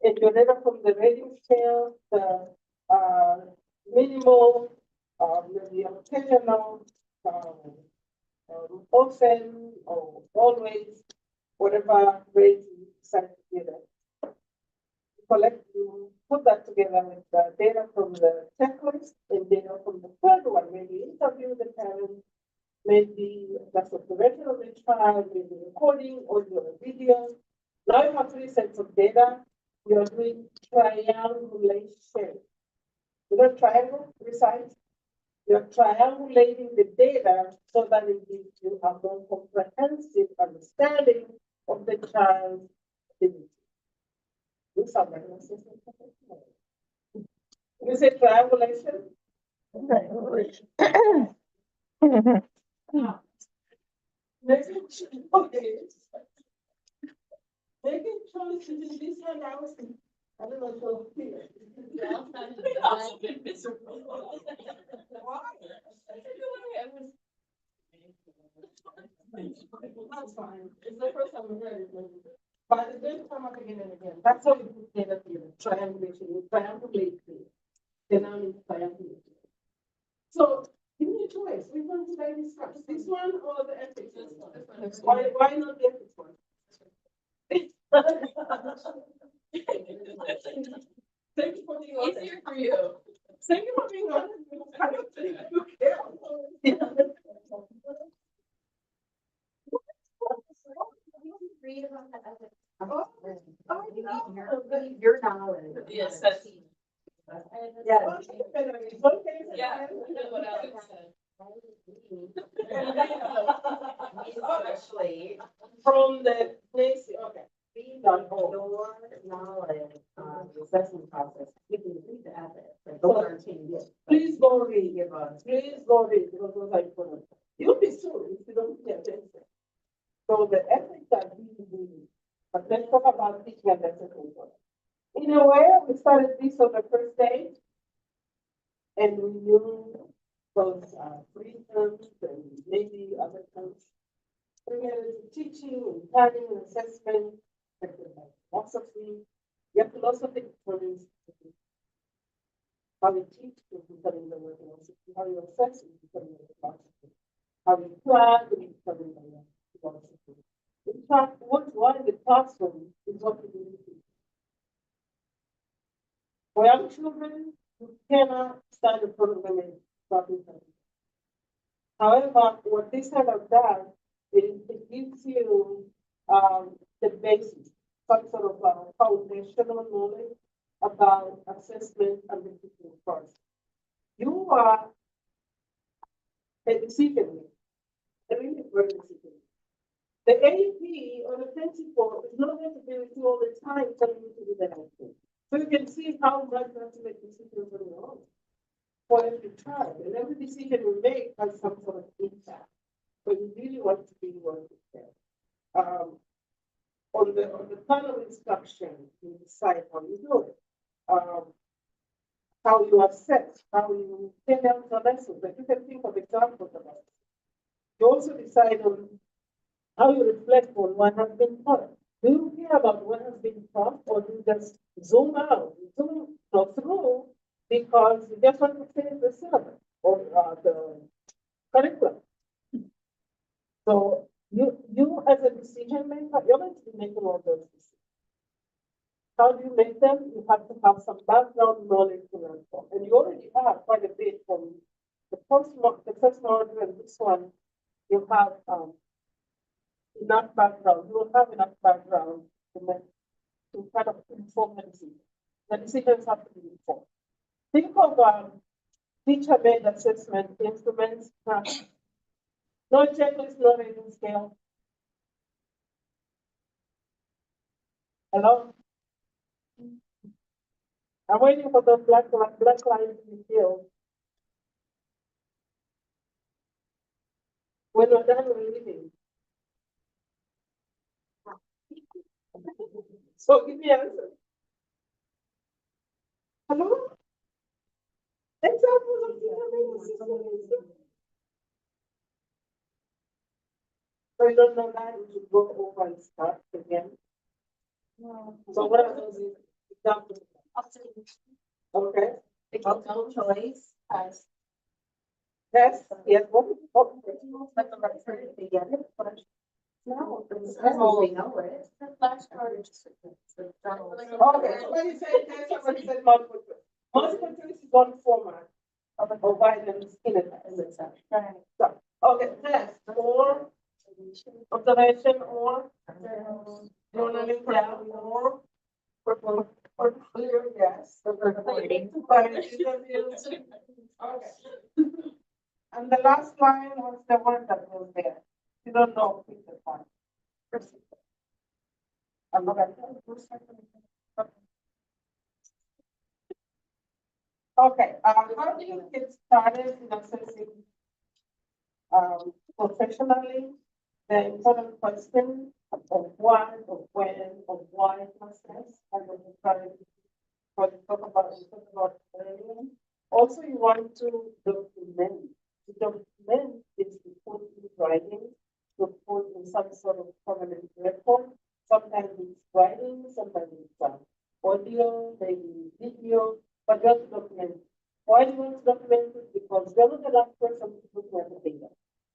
and your data from the rating scale, the minimal, the occasional, often, or always, whatever rate you decide to give it. You put that together with the data from the checklist and data from the third one, maybe interview the parent, maybe that's observation of the child, maybe recording, audio, or video. Now you have 3 sets of data. You're doing triangulation. You know triangle, 3 sides? You're triangulating the data so that it gives you a more comprehensive understanding of the child's ability. You sound like an assistant. You say triangulation? Making choices in this one, I don't know, so clear. That's fine. It's the first time I've heard it. But it's going to come up again and again. That's how you put data here, triangulation, you triangulate it. Then I need to triangulate it. So give me a choice. Which one should I discuss? This one or the ethics one? Why not the ethics one? Thank you for being honest. Easier for you. Thank you for being honest. I don't think you care. Read about the ethics. Your knowledge. Yes, that's. Yeah. Okay. Yeah, I know what Alex said. Especially From the place, okay. being on your knowledge on the assessment process, you can read the ethics, like those are changes. Please go read, please go read, because those are important. You'll be sued if you don't pay attention. So the ethics are really, but let's talk about teaching and lesson. In a way, we started this on the first day, and we knew those free terms and maybe other terms. We had teaching and planning and assessment, like philosophy. You have philosophy for this. How you teach is becoming the word philosophy. How you assess is becoming the philosophy. How you plan is becoming the philosophy. In fact, what's one in the classroom is what we do. For young children, you cannot stand in front of them and stop it. However, what this kind of does is it gives you the basics, some sort of foundational knowledge about assessment and the teaching process. You are a decision maker, a really great decision. The AP or the principal is not going to be with you all the time telling you to do the right thing. So you can see how much you have to make decisions on your own for every child. And every decision you make has some sort of impact. So you really want to be working there. On the plan of instruction, you decide how you do it. How you assess, how you take out the lessons. Like you can think of examples of that. You also decide on how you reflect on what has been taught. Do you care about what has been taught, or do you just zoom out, zoom through because you just want to finish the syllabus or the curriculum? So you as a decision maker, you're going to be making all those decisions. How do you make them? You have to have some background knowledge to learn from, and you already have quite a bit from the first module and this one. You have enough background. You will have enough background to kind of inform the decision. The decisions have to be informed. Think of teacher-made assessment instruments. No checklist, no rating scale. Hello? I'm waiting for the black lines to be filled. When we're done reading. So give me an answer. Hello? Examples of teacher-made assessment. So you don't know that, we should go over and start again. So what are those examples? Okay. Multiple choice as. Yes, yes. But the right for it together, but. No, we know it. The flashcard is just. Okay, somebody said yes, somebody said multiple choice. Multiple choice is one format of an O'Biden skin test. Right. So, okay, test or observation or journaling, yeah, or clear, yes. Recording. Okay. And the last line was the one that was there. You don't know, pick the one. I'm not gonna tell you. Okay, how do you get started in assessing, professionally? The important question of why, of when, of why to assess, and then you try to, what you talk about earlier. Also, you want to document. To document is to put in writing, to put in some sort of permanent record. Sometimes it's writing, sometimes it's audio, maybe video, but just document. Why do you want to document it? Because you're not the last person to look at the data.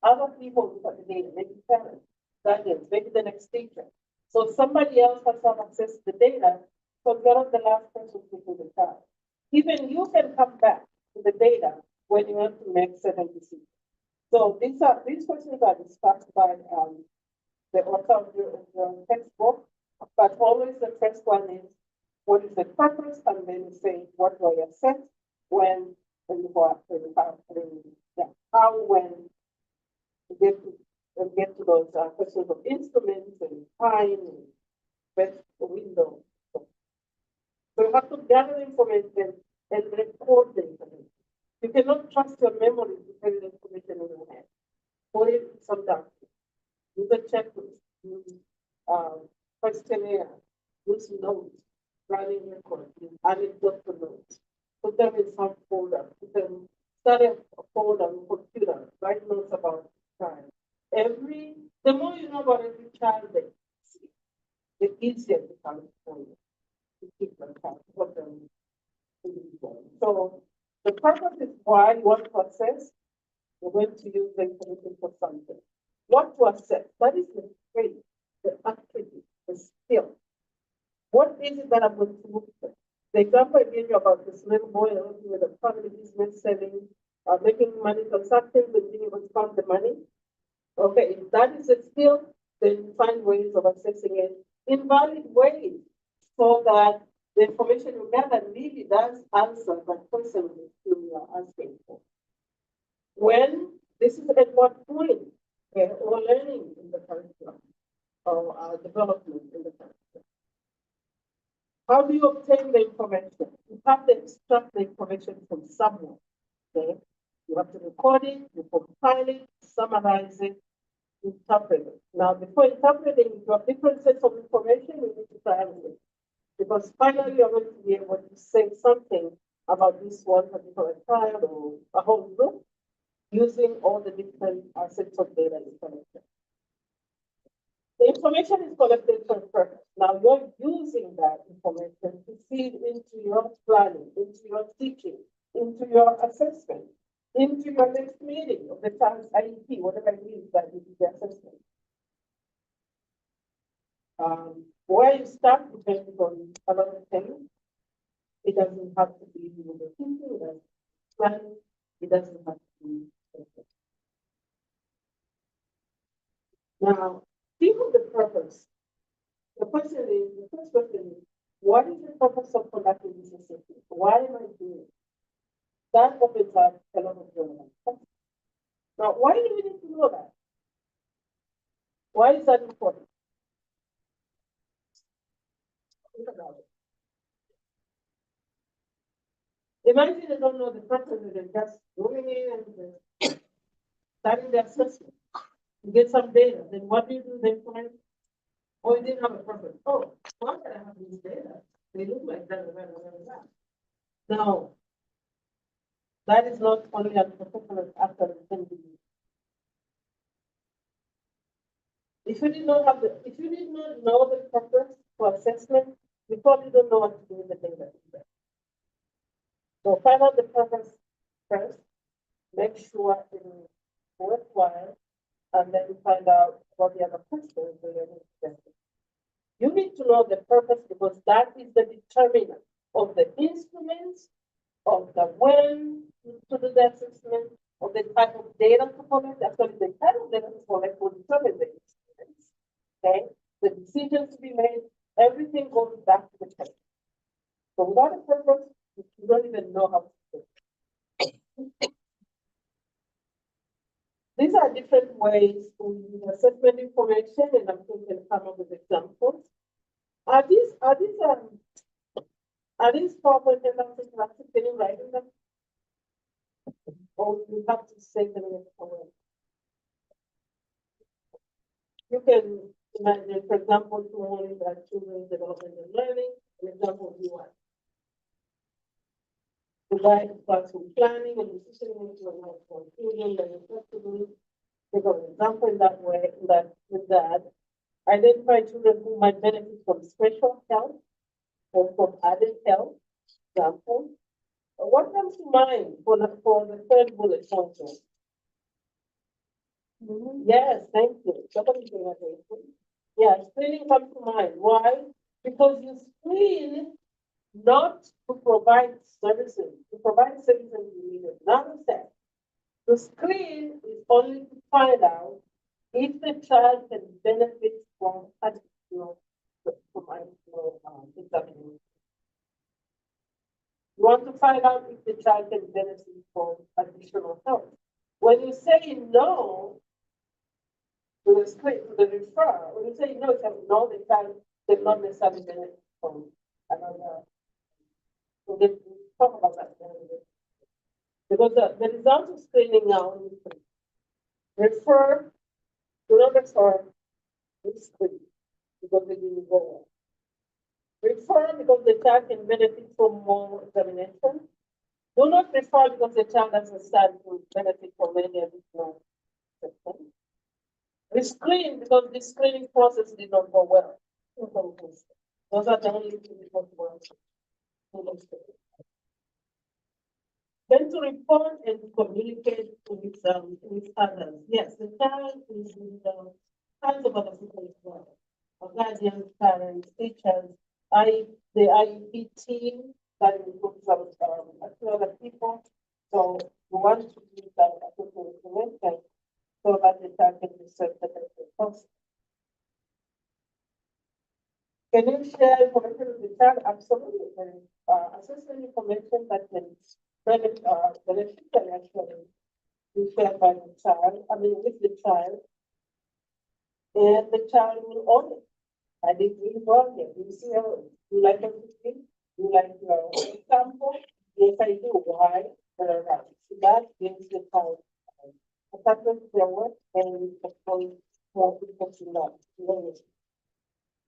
Other people look at the data, maybe parents, guardians, maybe the next teacher. So somebody else has to have access to the data, so you're not the last person to do the job. Even you can come back to the data when you want to make certain decisions. So these questions are discussed by the author of the textbook, but always the first one is what is the purpose, and then you say what do I assess, when, and what, and how, and yeah, how, when, to get to those questions of instruments and time and best window. So you have to gather information and record the information. You cannot trust your memory to carry the information in your head. Put it in some document. Use a checklist. Use questionnaire. Use notes. Running record. Anecdotal notes. Put them in some folder. Put them. Start a folder on computer. Write notes about time. The more you know about every child that you see, the easier it becomes for you to keep them track of them. So the purpose is why you want to assess. You're going to use the information for something. What to assess? That is the trait, the attribute, the skill. What is it that I'm going to look for? The example I gave you about this little boy working with a family business selling, making money transactions and being able to count the money. Okay, if that is a skill, then find ways of assessing it in valid ways so that the information you gather really does answer that question that you are asking for. When this is at what point or learning in the curriculum or development in the curriculum. How do you obtain the information? You have to extract the information from somewhere. Okay, you have to record it, you compile it, summarize it, interpret it. Now, before interpreting, you have different sets of information you need to triangulate. Because finally, you're going to be able to say something about this one particular child or a whole group using all the different sets of data you collected. The information is collected for a purpose. Now, you're using that information to feed into your planning, into your teaching, into your assessment, into your next meeting of the child's IEP, whatever it is that is the assessment. Where you start depends on a lot of things. It doesn't have to be with the thinking, it doesn't planning, it doesn't have to be. Now, think of the purpose. The first question is, what is the purpose of conducting this assessment? Why am I doing it? That opens up a lot of relevant questions. Now, why do we need to know that? Why is that important? Think about it. Imagine they don't know the purpose, they're just going in and starting the assessment. You get some data, then what do you do then for it? Oh, you didn't have a purpose. Oh, why did I have these data? They look like that. No. That is not only a professional after the thing. If you did not know the purpose for assessment, you probably don't know what to do with the data. So find out the purpose first, make sure it is worthwhile, and then find out what the other questions that you're interested in. You need to know the purpose because that is the determinant of the instruments, of the when to do the assessment, of the type of data to collect. Actually, the type of data to collect will determine the instruments. Okay, the decisions to be made, everything goes back to the test. So without a purpose, you don't even know how to do it. These are different ways to use assessment information, and I'm going to come up with examples. Are these Are these proper tendencies, can you write them? Or you have to say them in a way? You can imagine, for example, tomorrow is our children's development and learning, an example you want. Provide classroom planning and decision making for children that are flexible. Take an example in that way, with that. Identify children who might benefit from special help or from added help. Example. What comes to mind for the third bullet point? Yes, thank you. Somebody say that. Yeah, screening comes to mind. Why? Because you screen not to provide services. To provide services you need another set. The screen is only to find out if the child can benefit from additional examination. You want to find out if the child can benefit from additional help. When you say no to the screen, to the referral, when you say no, the child cannot necessarily benefit from another. So we'll talk about that in a minute. Because the results of screening now refer, do not refer, screen, because they didn't go well. Refer because the child can benefit from more examination. Do not refer because the child doesn't stand to benefit from any additional section. Rescreen because the screening process did not go well. Those are the only two possible. Then to report and to communicate with others. Yes, the child is in the hands of other people as well. Guardians, parents, teachers, the IEP team that includes other people. So we want to use that appropriate information so that the child can be served the best way possible. Can you share information with the child? Absolutely. Assessment information that can benefit actually be shared by the child, with the child, and the child will own it. I did really well here. You see how you like everything? You like your example? Yes, I do. Why? So that gives the child attachment to their work and control more people to learn it.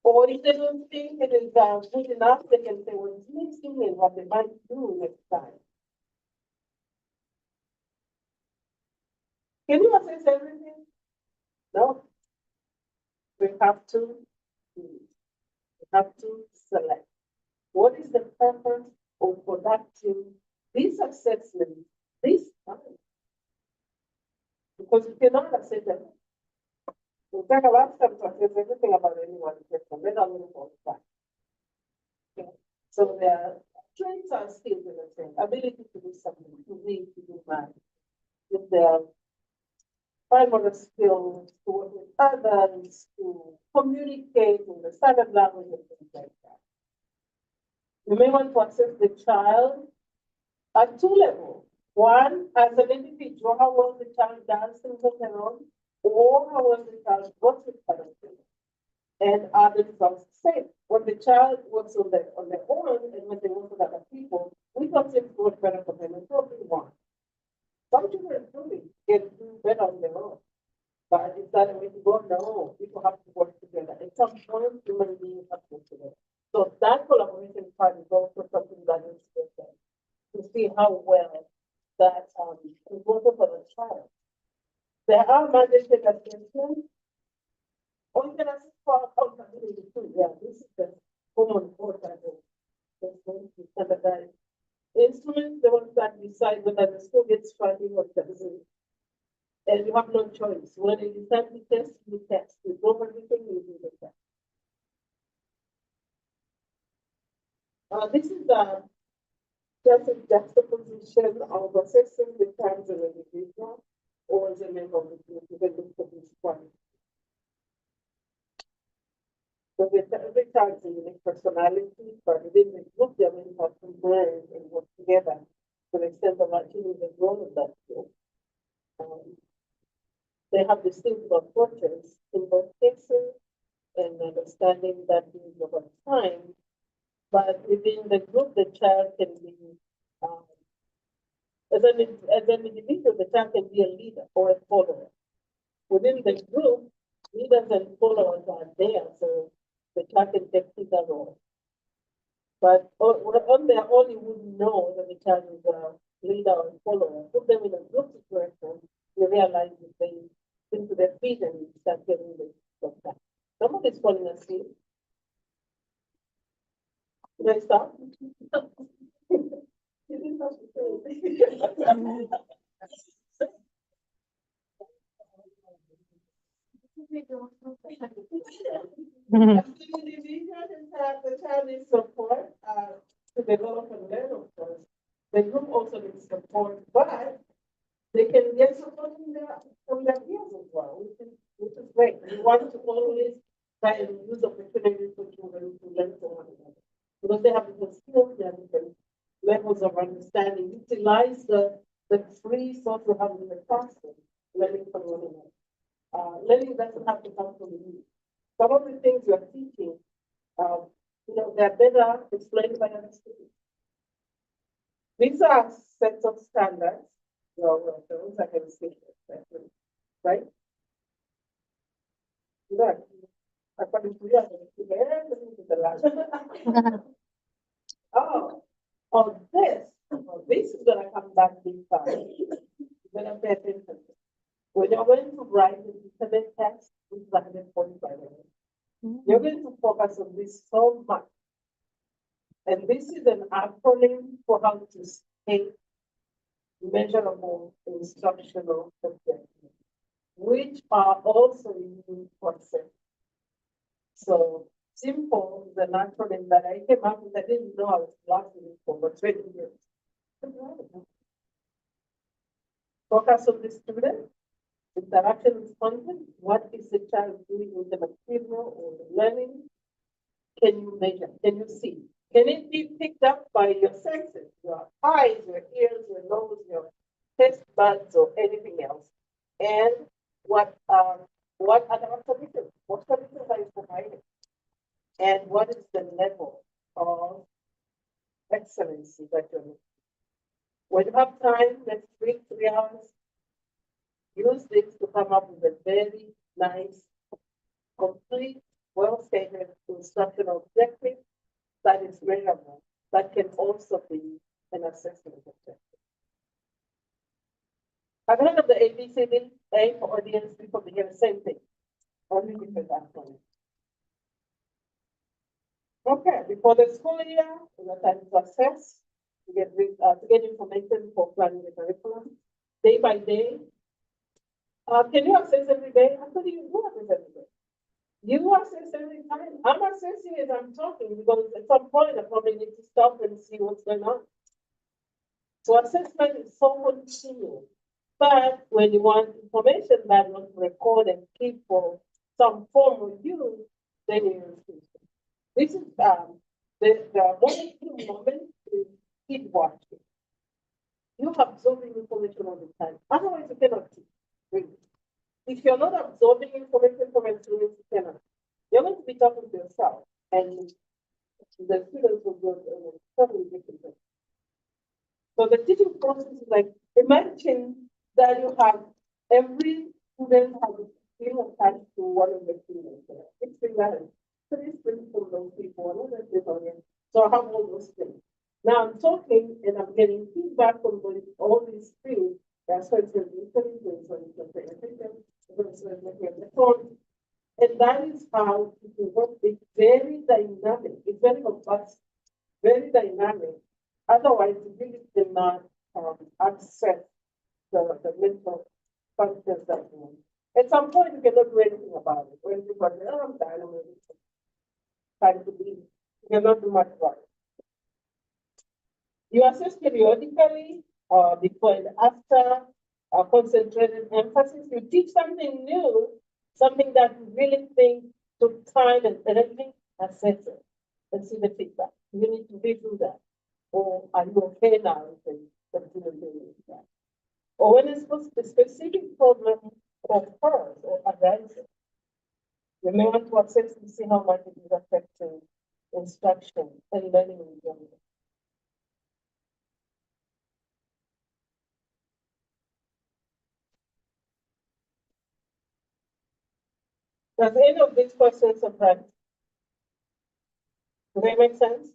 Or if they don't think it is good enough, they can say what is missing and what they might do next time. Can you assess everything? No. We have to select. What is the purpose of conducting this assessment this time? Because you cannot assess everything. It will take a lot of time to assess everything about anyone person, let alone all the time. Okay. So their traits are still the same. Ability to do something, to read, to do math. With their fine motor skills, to work with others, to communicate in the standard language and things like that. You may want to assess the child at two levels. One, as an individual, how well the child does things on their own, or how well the child works with other children. And are the results the same? When the child works on their own and when they work with other people, we don't seem to work better for them and probably one. Some children truly can do better on their own. But is that a way to go? No, people have to work together. At some point, human beings have to work together. So that collaboration part is also something that is important to see how well that is working for the child. There are mandated assessments. Or you can assess for accountability too. Yeah, this is the common core that is standardized. Instruments, the ones that decide whether the school gets funding or doesn't. And you have no choice. When you decide to test, you test. You drop everything, you do the test. This is just a juxtaposition of assessing the child as an individual or as a member of the group. You can look for this one. So every child is a unique personality, but within the group, they really have to learn and work together to the extent of achieving the goal of that group. They have distinct approaches in both cases and understanding that means over time. But if within the group, the child can be, um, as an individual, the child can be a leader or a follower. Within the group, leaders and followers are there, so the child can take either role. But on their own, you wouldn't know that the child is a leader or a follower. Put them in a group situation, you realize that they into their feet and start getting the stuff. Somebody's falling asleep. Can I stop? You didn't have to say. The child needs support to develop and learn, of course. The group also needs support, but they can get support from their peers as well, which is great. We want to always try and use opportunities for children to learn from one another. Because they have different skills, they have different levels of understanding. Utilize the free source we have in the classroom, learning from one another. Learning doesn't have to come from you. Some of the things you're teaching, they're better explained by other students. These are sets of standards. Well, those I can see, right? Right. According to you, I can see everything to the last. This is gonna come back big time. You're gonna pay attention. When you're going to write the internet text, which is 145 minutes, you're going to focus on this so much. And this is an acronym for how to state measurable instructional objectives, which are also used for concept. So simple is an acronym that I came up with. I didn't know I was blasting it for 20 years. Focus on the student, interaction with content. What is the child doing with the material or the learning? Can you measure? Can you see? Can it be picked up by your senses, your eyes, your ears, your nose, your taste buds, or anything else? And what other solutions? What solutions are you providing? And what is the level of excellence that you're looking? When you have time, next week, 3 hours, use this to come up with a very nice, complete, well-stated instructional objective that is measurable, that can also be an assessment objective. I've heard of the ABCD, A for audience, B for beginner, same thing, only different acronyms. Okay, before the school year, we have time to assess, to get information for planning the curriculum, day by day. Can you assess every day? Actually, you do assess every day. You assess every time. I'm assessing as I'm talking because at some point I probably need to stop and see what's going on. So assessment is so continuous. But when you want information that you want to record and keep for some form of use, then you use it. This is the most moment is keep watching. You absorbing information all the time. Otherwise, you cannot teach. Really. If you're not absorbing information from a student, you cannot. You're going to be talking to yourself, and the students will go totally different. So the teaching process is like, imagine that you have every student has a skill attached to one of the students. It's been three students from those people, another student. So I have all those things. Now I'm talking and I'm getting feedback from all these things. That's why it's listening, it's paying attention, and that is how it works. It's very dynamic. It's very robust, very dynamic. Otherwise, you really cannot access the mental functions that you want. At some point, you cannot do anything about it. When you go, oh, I'm tired of it. Time to be. You cannot do much about it. You assess periodically, before and after, concentrated emphasis. You teach something new, something that you really think took time and energy, assess it and see the feedback. You need to redo that. Or are you okay now? You can continue doing that. Or when a specific problem occurs or arises, you may want to assess to see how much it is affecting instruction, and learning in general. Does any of these questions surprise? Do they make sense?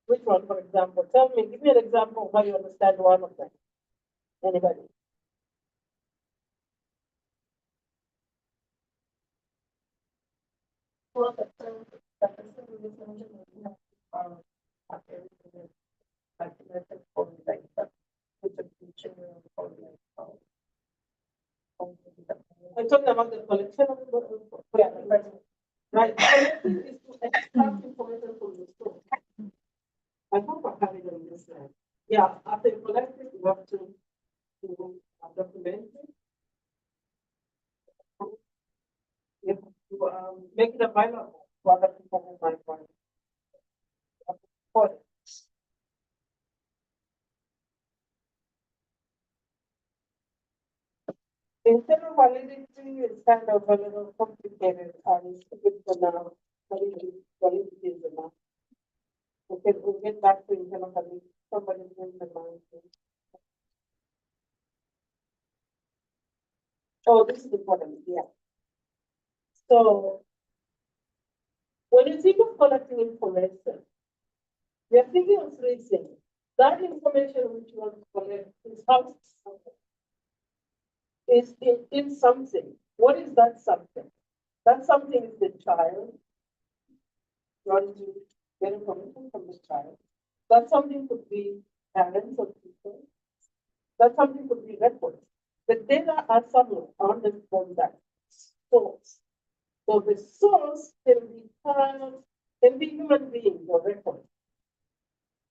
Which one, for example? Tell me, give me an example of how you understand one of them. Anybody? Well, the person who is mentioned, after everything, like, method for like, with the future or like, I'm talking about the collection of yeah, the present. Right. Collecting is to extract information from the source. I hope I have it on this slide. Yeah, after you collect it, you have to document it. You have to make it available to other people who might want it. You have to record it. Internal validity is kind of a little complicated, and it's for now. Validity is enough. Okay, we'll get back to internal validity. Somebody bring the mind. Oh, this is important, yeah. So, when you think of collecting information, we are thinking of three things. That information which you want to collect is how is in something. What is that something? That something is the child. You want to get information from the child. That something could be parents or people. That something could be records. The data are somewhere on the phone that source. So the source can be child, can be human beings or records.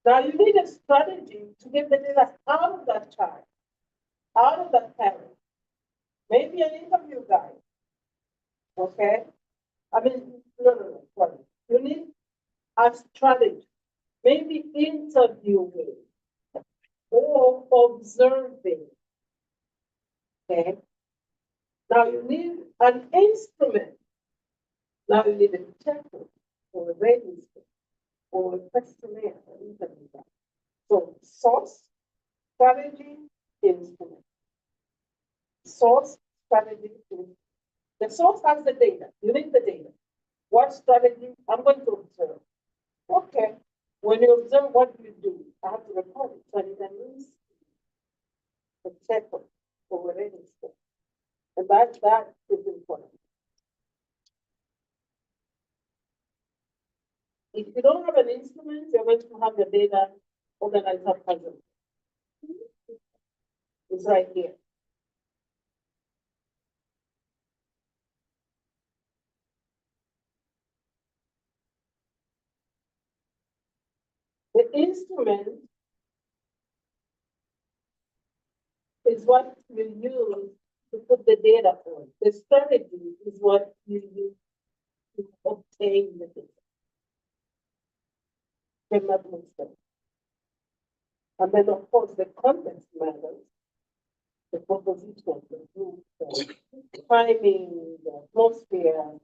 Now you need a strategy to get the data out of that child, out of that parent. Maybe an interview guide. Okay? I mean, no, sorry. You need a strategy. Maybe interviewing or observing. Okay? Now you need an instrument. Now you need a checkbook or a register or a questionnaire or interview guide. So source, strategy, instrument. Source, strategy, instrument. The source has the data. You need the data. What strategy? I'm going to observe. Okay. When you observe, what do you do? I have to record it. So you can use the checkbook or a register. And that is important. If you don't have an instrument, you're going to have the data organized as puzzle. It's right here. The instrument is what you use to put the data on. The strategy is what you use to obtain the data. Cannot mix them. And then, of course, the context matters. The composition, the group, the timing, the atmosphere,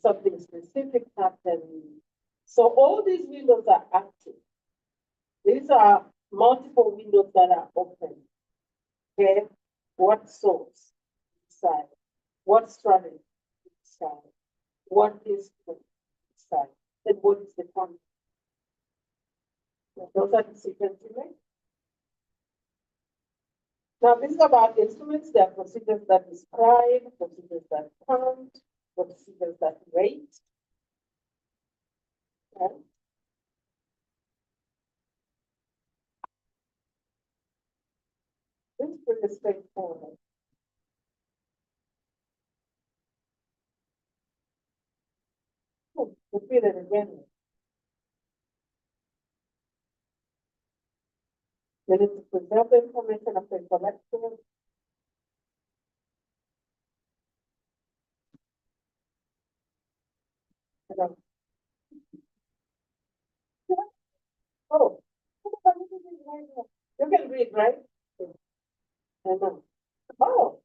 something specific happened. So all these windows are active. These are multiple windows that are open. Okay, what source inside? What strategy inside? What is inside? And what is the content? Those are decisions you make. Now, this is about instruments. There are procedures that describe, procedures that count, procedures that rate. Okay. This is pretty straightforward. Repeat it again. You need to preserve the information after collection. Oh, you can read, right? I know. Oh.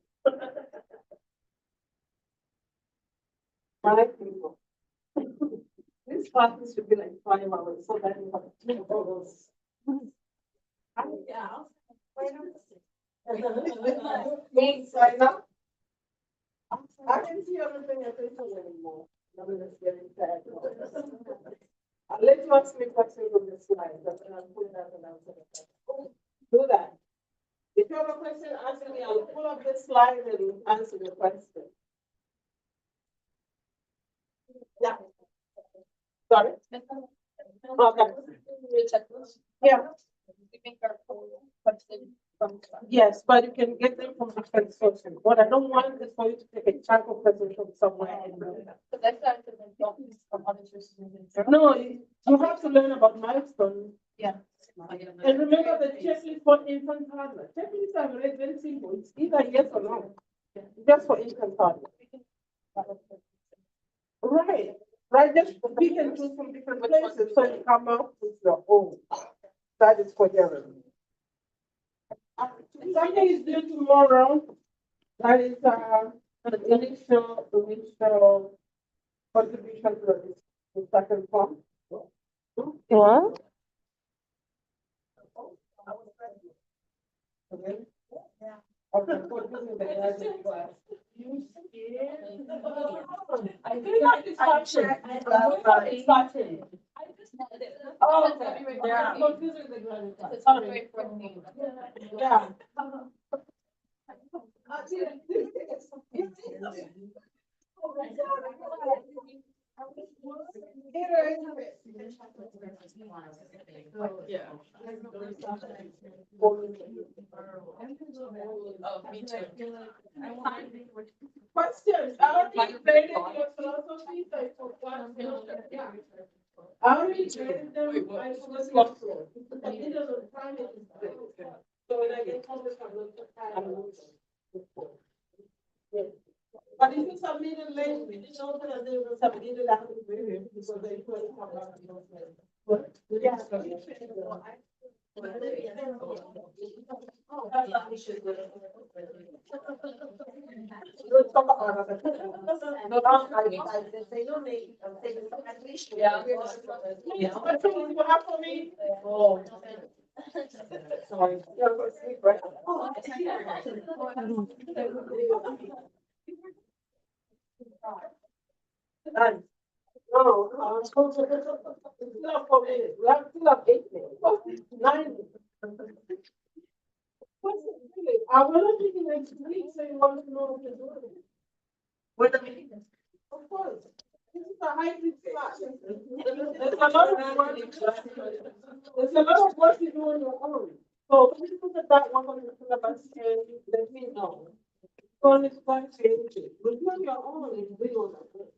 My people. classes should be like 5 hours, so that you have 2 hours. Yeah. Sign up. I can see everything I think anymore. I'm just getting sad. I'll let you ask me questions on the slide, but then I'll put it up and answer it. Do that. If you have a question, ask me, I'll pull up the slide and answer the question. Yeah. Sorry? Okay. Yeah. Yes, but you can get them from different sources. What I don't want is for you to take a chunk of question from somewhere and do that. But that's not to then don't use from other sources. No, you have to learn about milestones. Yeah. And remember the checklist for infant toddler. Checklists are very, very simple. It's either yes or no. Just for infant toddler. Right. Right. Just pick and choose from different places so you come up with your own. That is coherent. Something is due tomorrow. That is the initial contribution to the second form. What? Okay. Okay, so this is the graduate class. I think I just started. Oh, okay. Yeah. So this is the graduate class. Sorry. Yeah. Yeah. Oh, me too. Questions? I already graded your philosophy, so I forgot. Yeah. I already graded them. I just got through. But it doesn't time it is great. So when I get home, I'm going to yeah. But if you submit it late, we didn't open and they will submit it after the period because they couldn't come out. Yeah. We'll talk about it. Yeah. What do you have for me? Oh. Sorry. You're going to sleep, right? None. No, it's not 4 minutes. We have still have 8 minutes. 9 minutes. What's it really? I want to be next week, so you want to know what to do. What the meeting is? Of course. This is a hybrid class. There's a lot of work. There's a lot of work you do on your own. So when you look at that one on the syllabus and let me know. Phone is quite changing. But you on your own is doing all that work.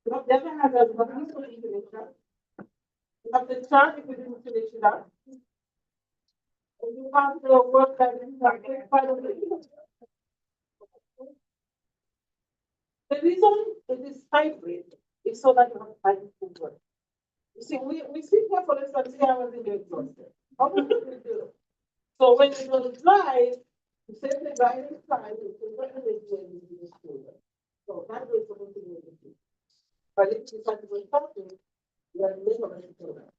You have never had a finish that. You have the chart if you didn't finish it up. And you have to work that in part of it. The reason it is hybrid is so that you have time to work. You see, we sit here for less than 3 hours in the exhausted. How much do we do? So when you go to drive, you set the driving time, you can what are they doing in the school? So that is supposed to be the key. But if you start to go talking, you are never going to do that.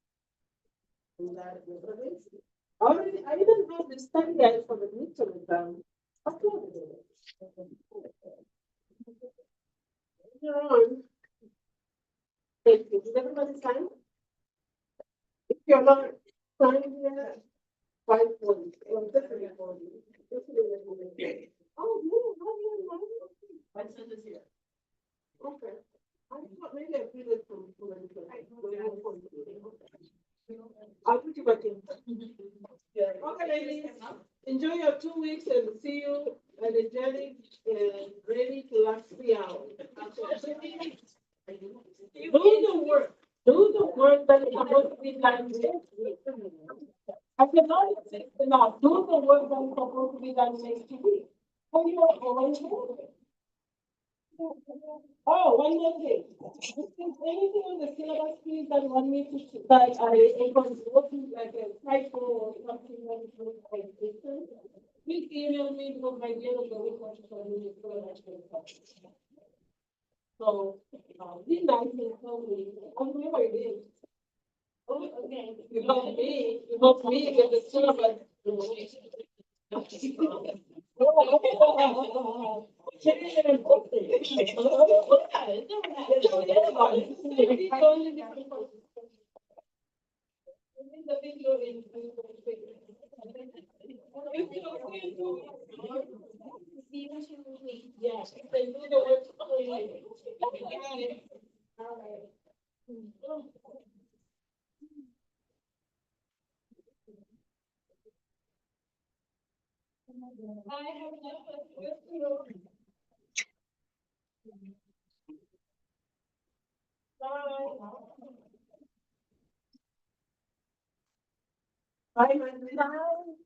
And that is what it is. I even have the study guide for the midterm exam. Thank you. Did everybody sign? If you're not signing yet, 540. Definitely 40. Oh, no, how do you know? My son is here. Okay. I thought maybe I did it from. I'll put you back in. Okay, ladies, enjoy your 2 weeks and see you energetic and ready to last 3 hours. Do the work. Do the work that is supposed to be done next week. I cannot exist enough. Do the work that is supposed to be done next week. So you are always moving. Oh, one more thing. If there's anything on the syllabus, please, that you want me to, that I was looking like a typo or something that is not quite different, please email me because by the end of the week, I'm just going to do it. So, He nice and homely. I'm really big. Oh, okay. You help me with the service. Yes. Bye. Bye.